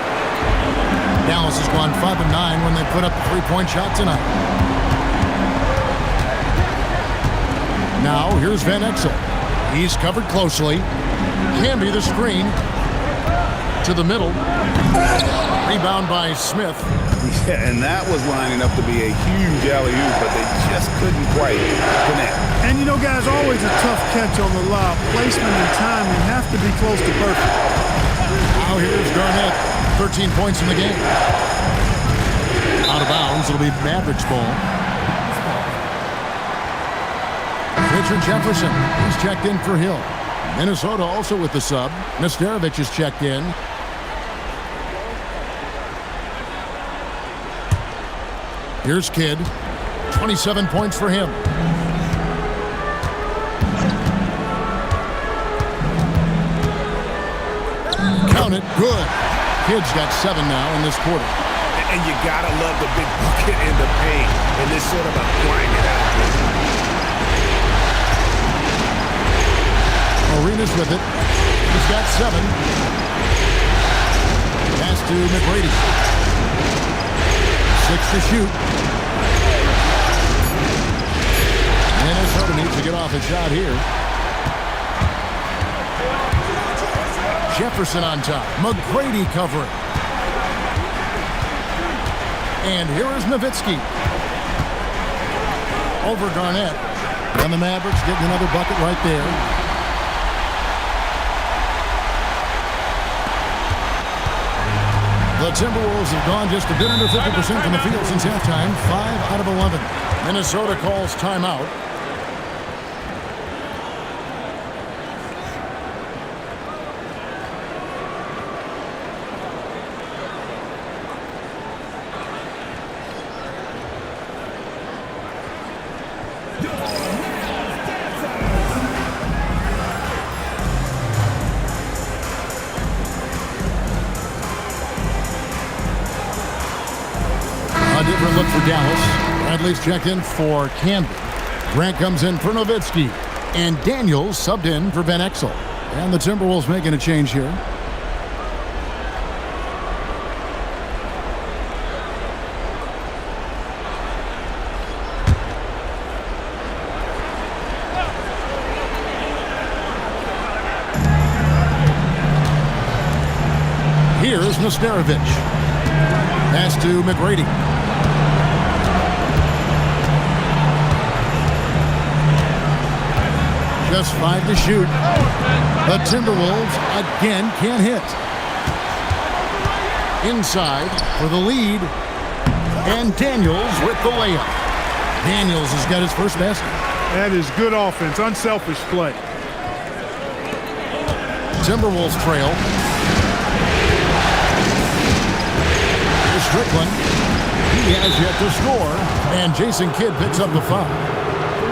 S1: Dallas has gone 5 of 9 when they put up the three-point shot tonight. Now, here's Van Exel. He's covered closely. Camby the screen. To the middle. Rebound by Smith.
S6: Yeah, and that was lining up to be a huge alley-oop, but they just couldn't quite connect.
S3: And you know, guys, always a tough catch on the lob. Placement and timing have to be close to perfect.
S1: Now here's Garnett. 13 points in the game. Out of bounds. It'll be Mavericks ball. Richard Jefferson. He's checked in for Hill. Minnesota also with the sub. Nesterovic is checked in. Here's Kidd. 27 points for him. Count it. Good. Kidd's got 7 now in this quarter.
S2: And you got to love the big bucket in the paint and this sort of a grind it out.
S1: Arenas with it. He's got 7. Pass to McGrady. 6 to shoot. Minnesota needs to get off a shot here. Jefferson on top. McGrady covering. And here is Nowitzki. Over Garnett. And the Mavericks getting another bucket right there. The Timberwolves have gone just a bit under 50% from the field since halftime. 5 out of 11. Minnesota calls timeout. Different look for Dallas. Bradley's checked in for Camby. Grant comes in for Nowitzki. And Daniels subbed in for Van Exel. And the Timberwolves making a change here. Here's Nesterovic. Pass to McGrady. Just 5 to shoot. The Timberwolves again can't hit. Inside for the lead. And Daniels with the layup. Daniels has got his first basket.
S3: That is good offense, unselfish play.
S1: Timberwolves trail. Here's Strickland. He has yet to score. And Jason Kidd picks up the foul.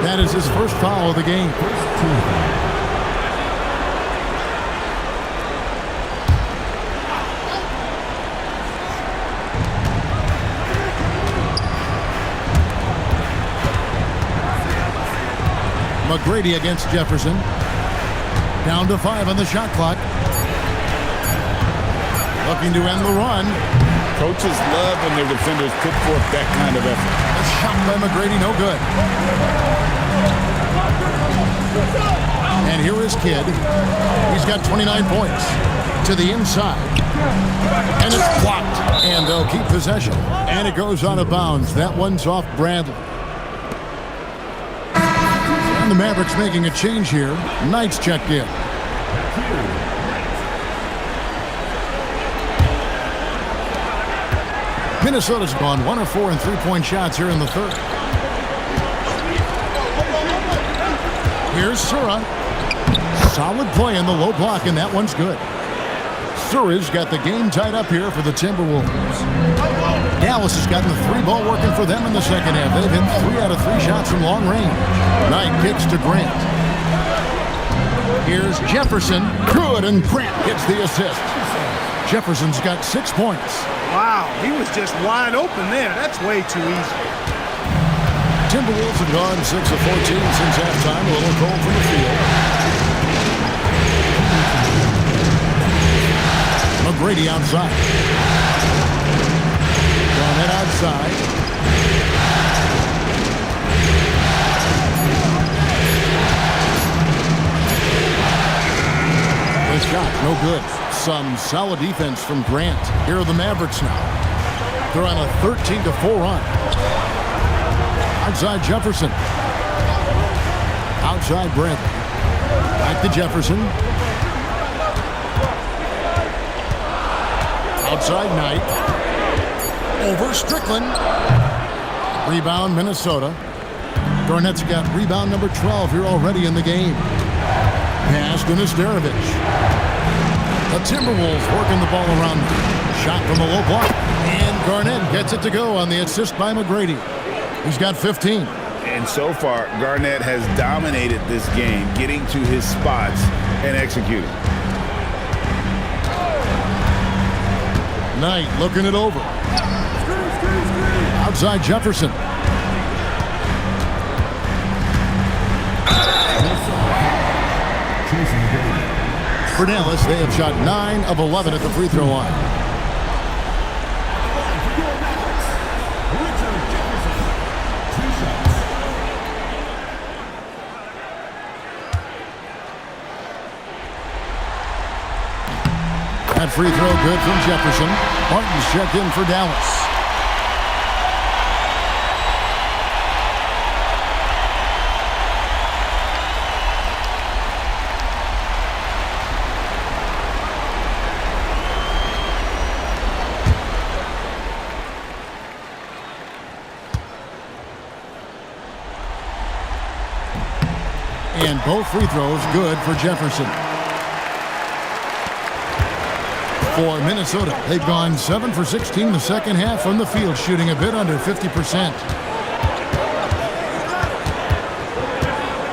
S1: That is his first foul of the game. McGrady against Jefferson. Down to 5 on the shot clock. Looking to end the run.
S6: Coaches love when their defenders put forth that kind of effort.
S1: A shot by McGrady, no good. And here is Kidd. He's got 29 points. To the inside. And it's blocked. And they'll keep possession. And it goes out of bounds. That one's off Bradley. And the Mavericks making a change here. Knight's checked in. Minnesota's gone 1 of 4 in three-point shots here in the third. Here's Sura. Solid play in the low block, and that one's good. Sura's got the game tied up here for the Timberwolves. Dallas has gotten the three ball working for them in the second half. They've hit 3 out of 3 shots from long range. Knight kicks to Grant. Here's Jefferson. Good, and Grant gets the assist. Jefferson's got 6 points.
S3: Wow, he was just wide open there. That's way too easy.
S1: Timberwolves have gone 6 of 14 since halftime. A little cold from the field. McGrady outside. Garnett outside. The shot, no good. Some solid defense from Grant. Here are the Mavericks now. They're on a 13-4 run. Outside Jefferson. Outside Bradley. Back to Jefferson. Outside Knight. Over Strickland. Rebound Minnesota. Garnett's got rebound number 12 here already in the game. Pass to Nesterovic. The Timberwolves working the ball around. Shot from the low block. And Garnett gets it to go on the assist by McGrady. He's got 15.
S6: And so far, Garnett has dominated this game, getting to his spots and executing.
S1: Knight looking it over. Outside Jefferson. For Dallas, they have shot 9 of 11 at the free throw line. That free throw good from Jefferson. Martin's checked in for Dallas. And both free throws good for Jefferson. For Minnesota, they've gone 7 for 16 the second half from the field, shooting a bit under 50%.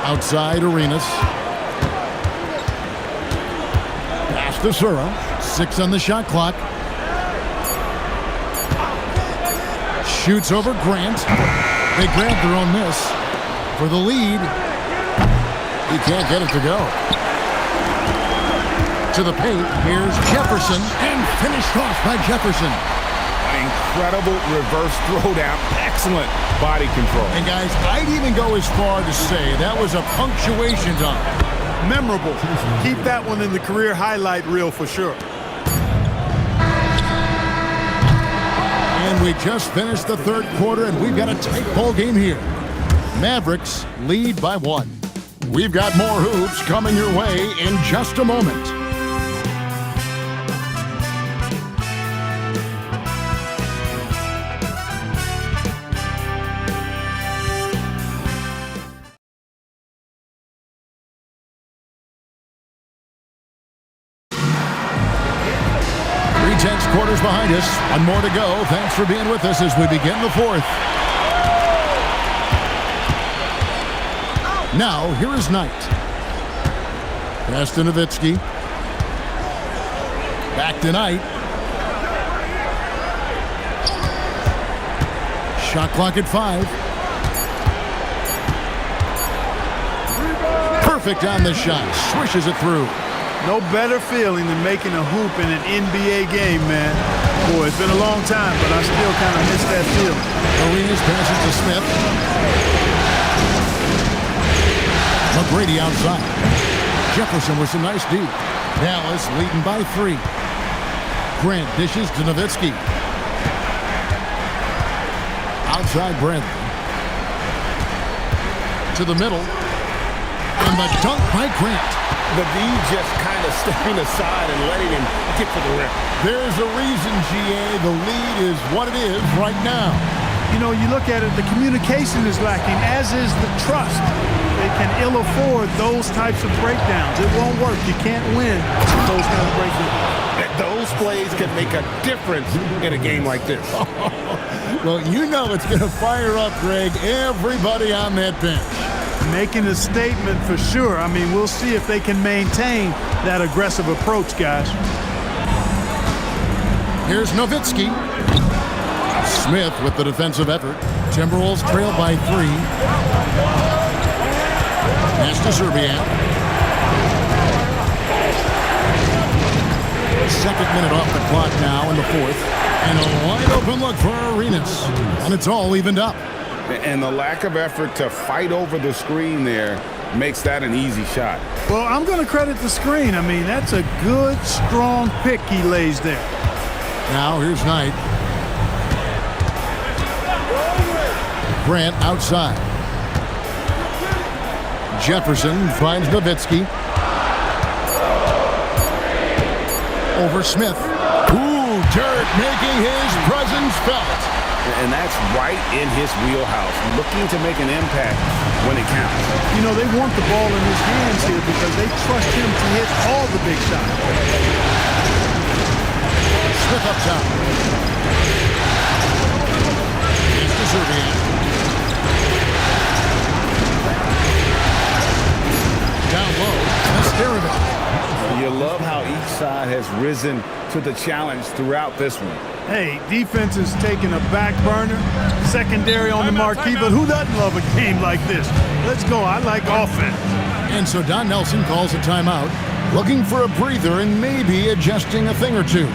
S1: Outside Arenas. Pass to Sura. 6 on the shot clock. Shoots over Grant. They grab their own miss for the lead. He can't get it to go. To the paint, here's Jefferson, and finished off by Jefferson.
S2: An incredible reverse throwdown. Excellent body control.
S1: And guys, I'd even go as far to say that was a punctuation dunk.
S3: Memorable. Keep that one in the career highlight reel for sure.
S1: And we just finished the third quarter, and we've got a tight ball game here. Mavericks lead by 1. We've got more hoops coming your way in just a moment. Tense quarters behind us. One more to go. Thanks for being with us as we begin the fourth. Now, here is Knight. Pass to Nowitzki. Back to Knight. Shot clock at 5. Perfect on the shot. Swishes it through.
S3: No better feeling than making a hoop in an NBA game, man. Boy, it's been a long time, but I still kind of miss that feeling.
S1: Arenas passes to Smith. McGrady outside. Jefferson with some nice deep. Dallas leading by 3. Grant dishes to Nowitzki. Outside Bradley. To the middle. And the dunk by Grant.
S6: The D just kind of stepping aside and letting him get to the rim.
S1: There's a reason, GA. The lead is what it is right now.
S3: You know, you look at it, the communication is lacking, as is the trust. They can ill afford those types of breakdowns. It won't work. You can't win with those kind of breakdowns.
S6: Those plays can make a difference in a game like this.
S1: Well, you know it's going to fire up, Greg, everybody on that bench.
S3: Making a statement for sure. I mean, we'll see if they can maintain that aggressive approach, guys.
S1: Here's Nowitzki. Smith with the defensive effort. Timberwolves trail by 3. Pass to Serbian. Second minute off the clock now in the fourth. And a wide open look for Arenas. And it's all evened up.
S6: And the lack of effort to fight over the screen there makes that an easy shot.
S3: Well, I'm going to credit the screen. I mean, that's a good, strong pick he lays there.
S1: Now here's Knight. Grant outside. Jefferson finds Nowitzki. Over Smith. Ooh, Dirk making his presence felt.
S6: And that's right in his wheelhouse, looking to make an impact when it counts.
S3: You know, they want the ball in his hands here because they trust him to hit all the big shots.
S1: Smith up top. Here's to Serbian. Down low, Nesterovic.
S6: You love how each side has risen to the challenge throughout this one.
S3: Hey, defense is taking a back burner, secondary on the marquee, but who doesn't love a game like this? Let's go. I like offense.
S1: And so Don Nelson calls a timeout, looking for a breather and maybe adjusting a thing or two.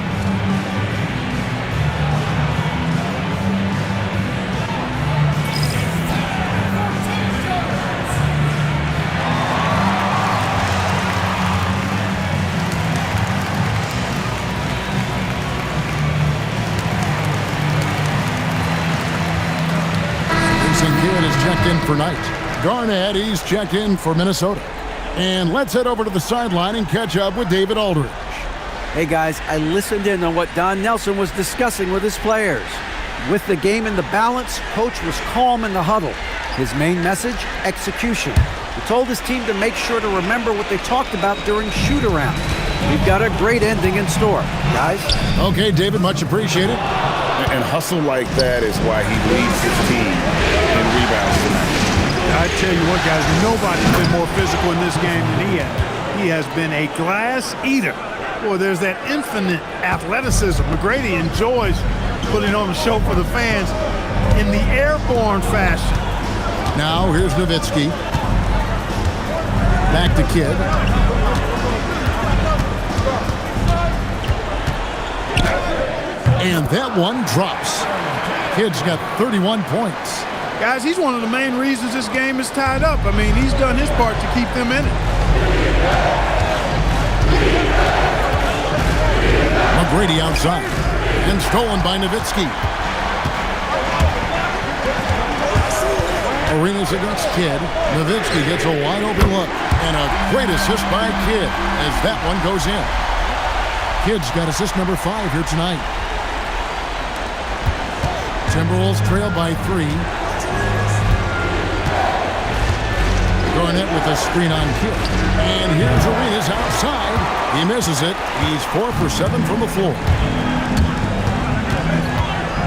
S1: Checked in for Knight. Garnett, he's checked in for Minnesota. And let's head over to the sideline and catch up with David Aldridge.
S5: Hey guys, I listened in on what Don Nelson was discussing with his players. With the game in the balance, Coach was calm in the huddle. His main message, execution. He told his team to make sure to remember what they talked about during shoot-around. We've got a great ending in store, guys.
S1: Okay, David, much appreciated.
S6: And hustle like that is why he leads his team in rebounds tonight.
S3: I tell you what, guys, nobody's been more physical in this game than he has. He has been a glass eater. Boy, there's that infinite athleticism. McGrady enjoys putting on a show for the fans in the airborne fashion.
S1: Now, here's Nowitzki. Back to Kidd. And that one drops. Kidd's got 31 points.
S3: Guys, he's one of the main reasons this game is tied up. I mean, he's done his part to keep them in it.
S1: McGrady outside. And stolen by Nowitzki. Arenas against Kidd. Nowitzki gets a wide open look. And a great assist by Kidd as that one goes in. Kidd's got assist number 5 here tonight. Timberwolves trail by 3. Garnett with a screen on Kidd. And here's Arenas outside. He misses it. He's 4 for 7 from the floor.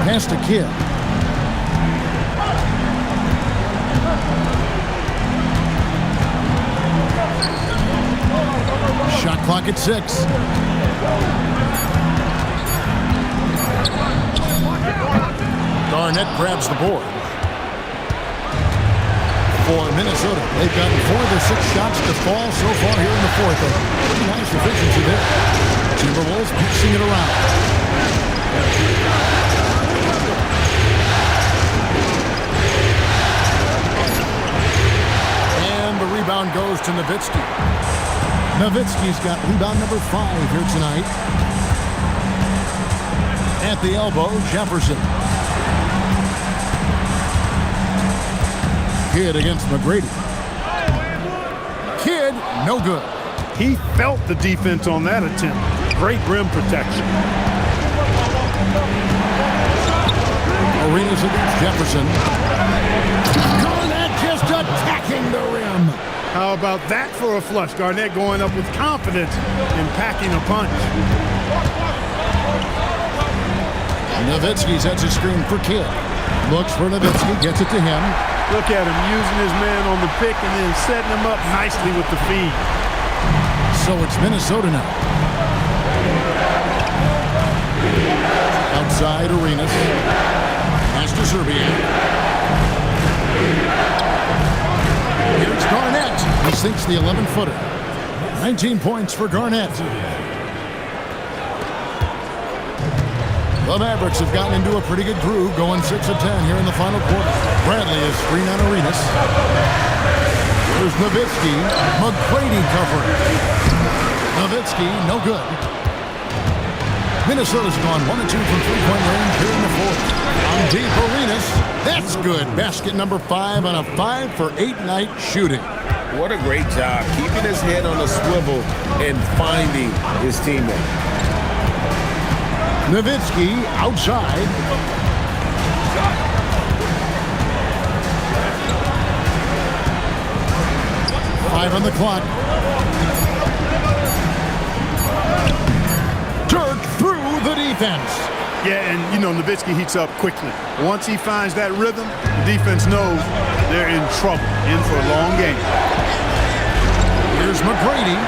S1: Pass to Kidd. Shot clock at 6. Garnett grabs the board. For Minnesota, they've gotten 4 of their 6 shots to fall so far here in the fourth. Pretty nice efficiency there. Timberwolves pitching it around. And the rebound goes to Nowitzki. Nowitzki's got rebound number 5 here tonight. At the elbow, Jefferson. Kidd against McGrady. Kidd, no good.
S3: He felt the defense on that attempt. Great rim protection.
S1: Arenas against Jefferson. Garnett just attacking the rim.
S3: How about that for a flush? Garnett going up with confidence and packing a punch.
S1: Nowitzki sets a screen for Kidd. Looks for Nowitzki, gets it to him.
S3: Look at him using his man on the pick and then setting him up nicely with the feed.
S1: So it's Minnesota now. Outside Arenas. Pass to Serbian. Here's Garnett. He sinks the 11-footer. 19 points for Garnett. The Mavericks have gotten into a pretty good groove, going 6 of 10 here in the final quarter. Bradley is screen on Arenas. There's Nowitzki. McGrady covering. Nowitzki, no good. Minnesota's gone 1 of 2 from three-point range here in the fourth. On deep, Arenas. That's good. Basket number 5 on a 5 for 8 night shooting.
S2: What a great job keeping his head on a swivel and finding his teammate.
S1: Nowitzki outside. Five on the clock. Dirk through the defense.
S3: Yeah, and you know, Nowitzki heats up quickly. Once he finds that rhythm, the defense knows they're in trouble, in for a long game.
S1: Here's McGrady.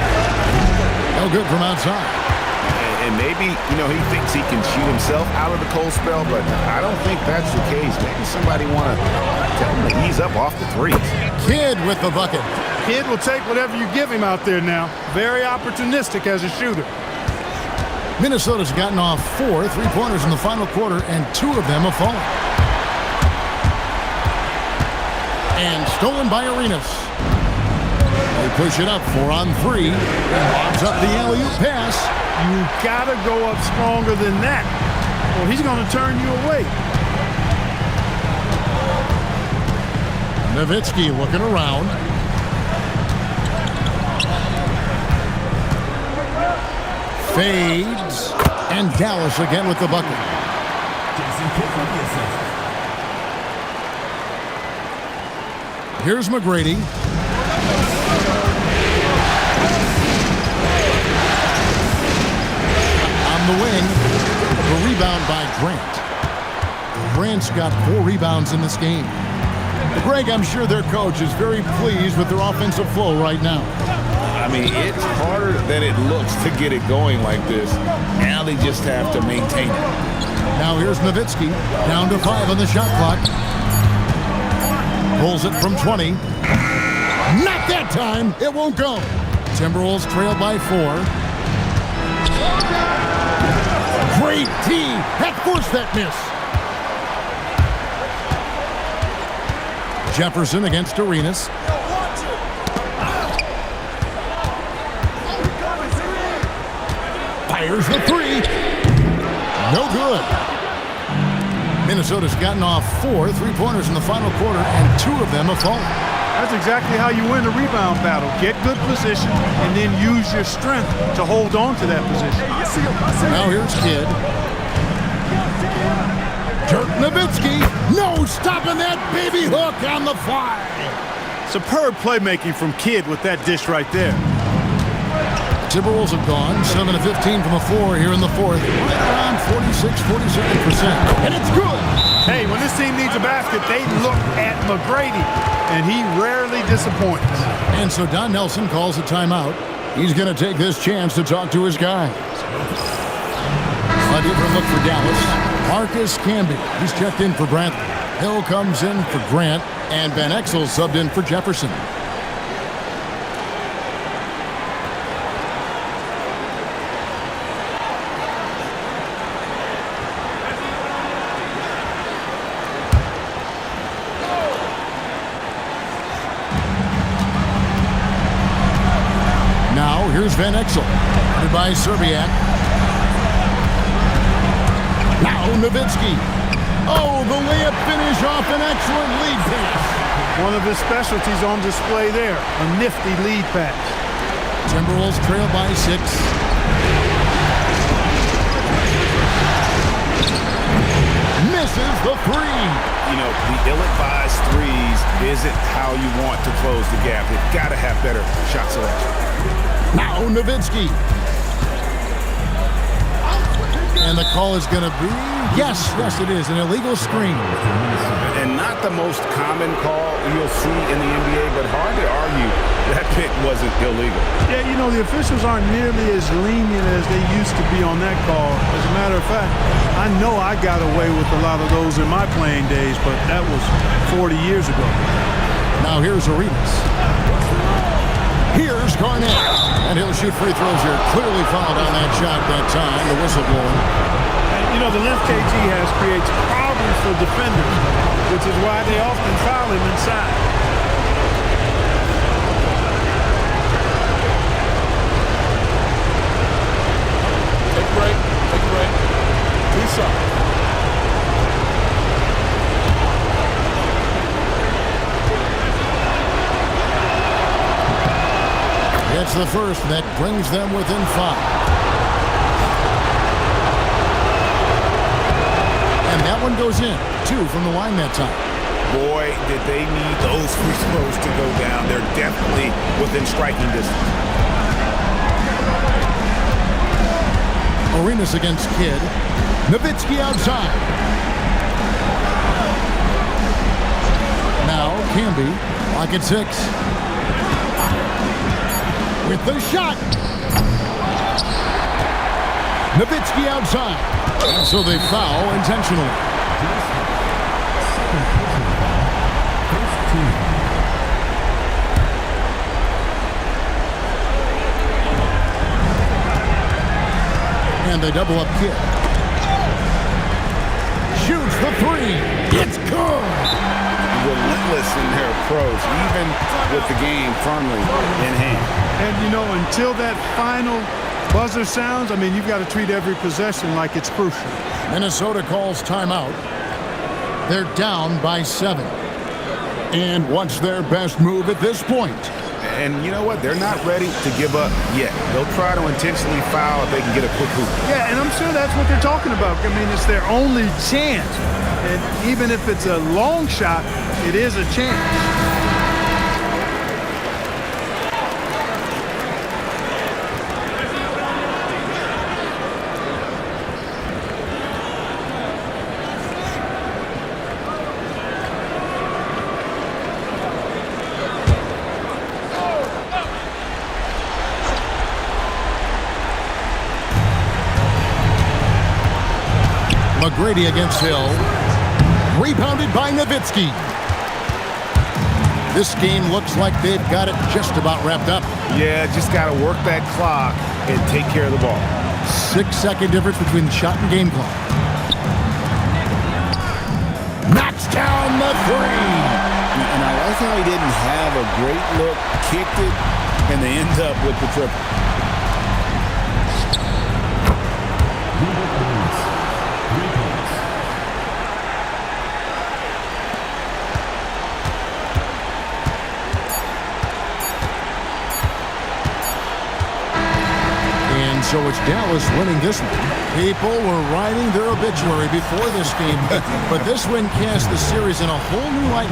S1: No good from outside.
S2: And maybe, you know, he thinks he can shoot himself out of the cold spell, but I don't think that's the case. Maybe somebody want to tell him to ease up off the threes.
S1: Kidd with the bucket.
S3: Kidd will take whatever you give him out there now. Very opportunistic as a shooter.
S1: Minnesota's gotten off 4 3-pointers in the final quarter, and 2 of them have fallen. And stolen by Arenas. They push it up 4 on 3. And lobs up the alley-oop pass.
S3: You gotta go up stronger than that, or he's gonna turn you away.
S1: Nowitzki looking around. Fades. And Dallas again with the bucket. Here's McGrady. On the wing, the rebound by Grant. Grant's got 4 rebounds in this game. Greg, I'm sure their coach is very pleased with their offensive flow right now.
S6: I mean, it's harder than it looks to get it going like this. Now they just have to maintain it.
S1: Now here's Nowitzki, down to 5 on the shot clock. Pulls it from 20. Not that time. It won't go. Timberwolves trail by 4. Great D. That forced that miss. Jefferson against Arenas. Fires the 3. No good. Minnesota's gotten off 4 3-pointers in the final quarter, and 2 of them have fallen.
S3: That's exactly how you win a rebound battle. Get good position and then use your strength to hold on to that position.
S1: Now here's Kidd. Dirk Nowitzki. No stopping that baby hook on the fly.
S3: Superb playmaking from Kidd with that dish right there.
S1: Timberwolves have gone 7 of 15 from the floor here in the fourth. Right around 46-47%. And it's good.
S3: Hey, when this team needs a basket, they look at McGrady, and he rarely disappoints.
S1: And so Don Nelson calls a timeout. He's going to take this chance to talk to his guys. A different look for Dallas. Marcus Camby. He's checked in for Bradley. Hill comes in for Grant, and Van Exel subbed in for Jefferson. Here's Van Exel, headed by Serbiak. Now Nowitzki. Oh, the layup finish off an excellent lead pass.
S3: One of his specialties on display there, a nifty lead pass.
S1: Timberwolves trail by 6. Misses the 3.
S2: You know, the ill-advised threes isn't how you want to close the gap. They've got to have better shot selection.
S1: Now Nowitzki. And the call is going to be, yes, it is, an illegal screen.
S2: And not the most common call you'll see in the NBA, but hard to argue that pick wasn't illegal.
S3: Yeah, you know, the officials aren't nearly as lenient as they used to be on that call. As a matter of fact, I know I got away with a lot of those in my playing days, but that was 40 years ago.
S1: Now here's Arenas. Here's Garnett. And he'll shoot free throws here. Clearly fouled on that shot that time. The whistle blowing.
S3: You know, the length KG has creates problems for defenders, which is why they often foul him inside.
S4: Take a break. Take a break. Peace out.
S1: It's the first that brings them within 5. And that one goes in. 2 from the line that time.
S2: Boy, did they need those free throws to go down. They're definitely within striking distance.
S1: Arenas against Kidd. Nowitzki outside. Now Camby, lock at 6. With the shot. Nowitzki outside. And so they foul intentionally. And they double up Kidd. Shoots the 3. It's good.
S6: Relentless in their approach, even with the game firmly in hand.
S3: And, you know, until that final buzzer sounds, I mean, you've got to treat every possession like it's crucial.
S1: Minnesota calls timeout. They're down by 7. And what's their best move at this point?
S2: And you know what? They're not ready to give up yet. They'll try to intentionally foul if they can get a quick hoop.
S3: Yeah, and I'm sure that's what they're talking about. I mean, it's their only chance. And even if it's a long shot, it is a chance.
S1: McGrady against Hill. Rebounded by Nowitzki. This game looks like they've got it just about wrapped up.
S2: Yeah, just got to work that clock and take care of the ball.
S1: 6-second difference between the shot and game clock. Knocks down the 3.
S6: And I like how he didn't have a great look, kicked it, and they end up with the triple.
S1: So it's Dallas winning this one. People were writing their obituary before this game, but this win cast the series in a whole new light now.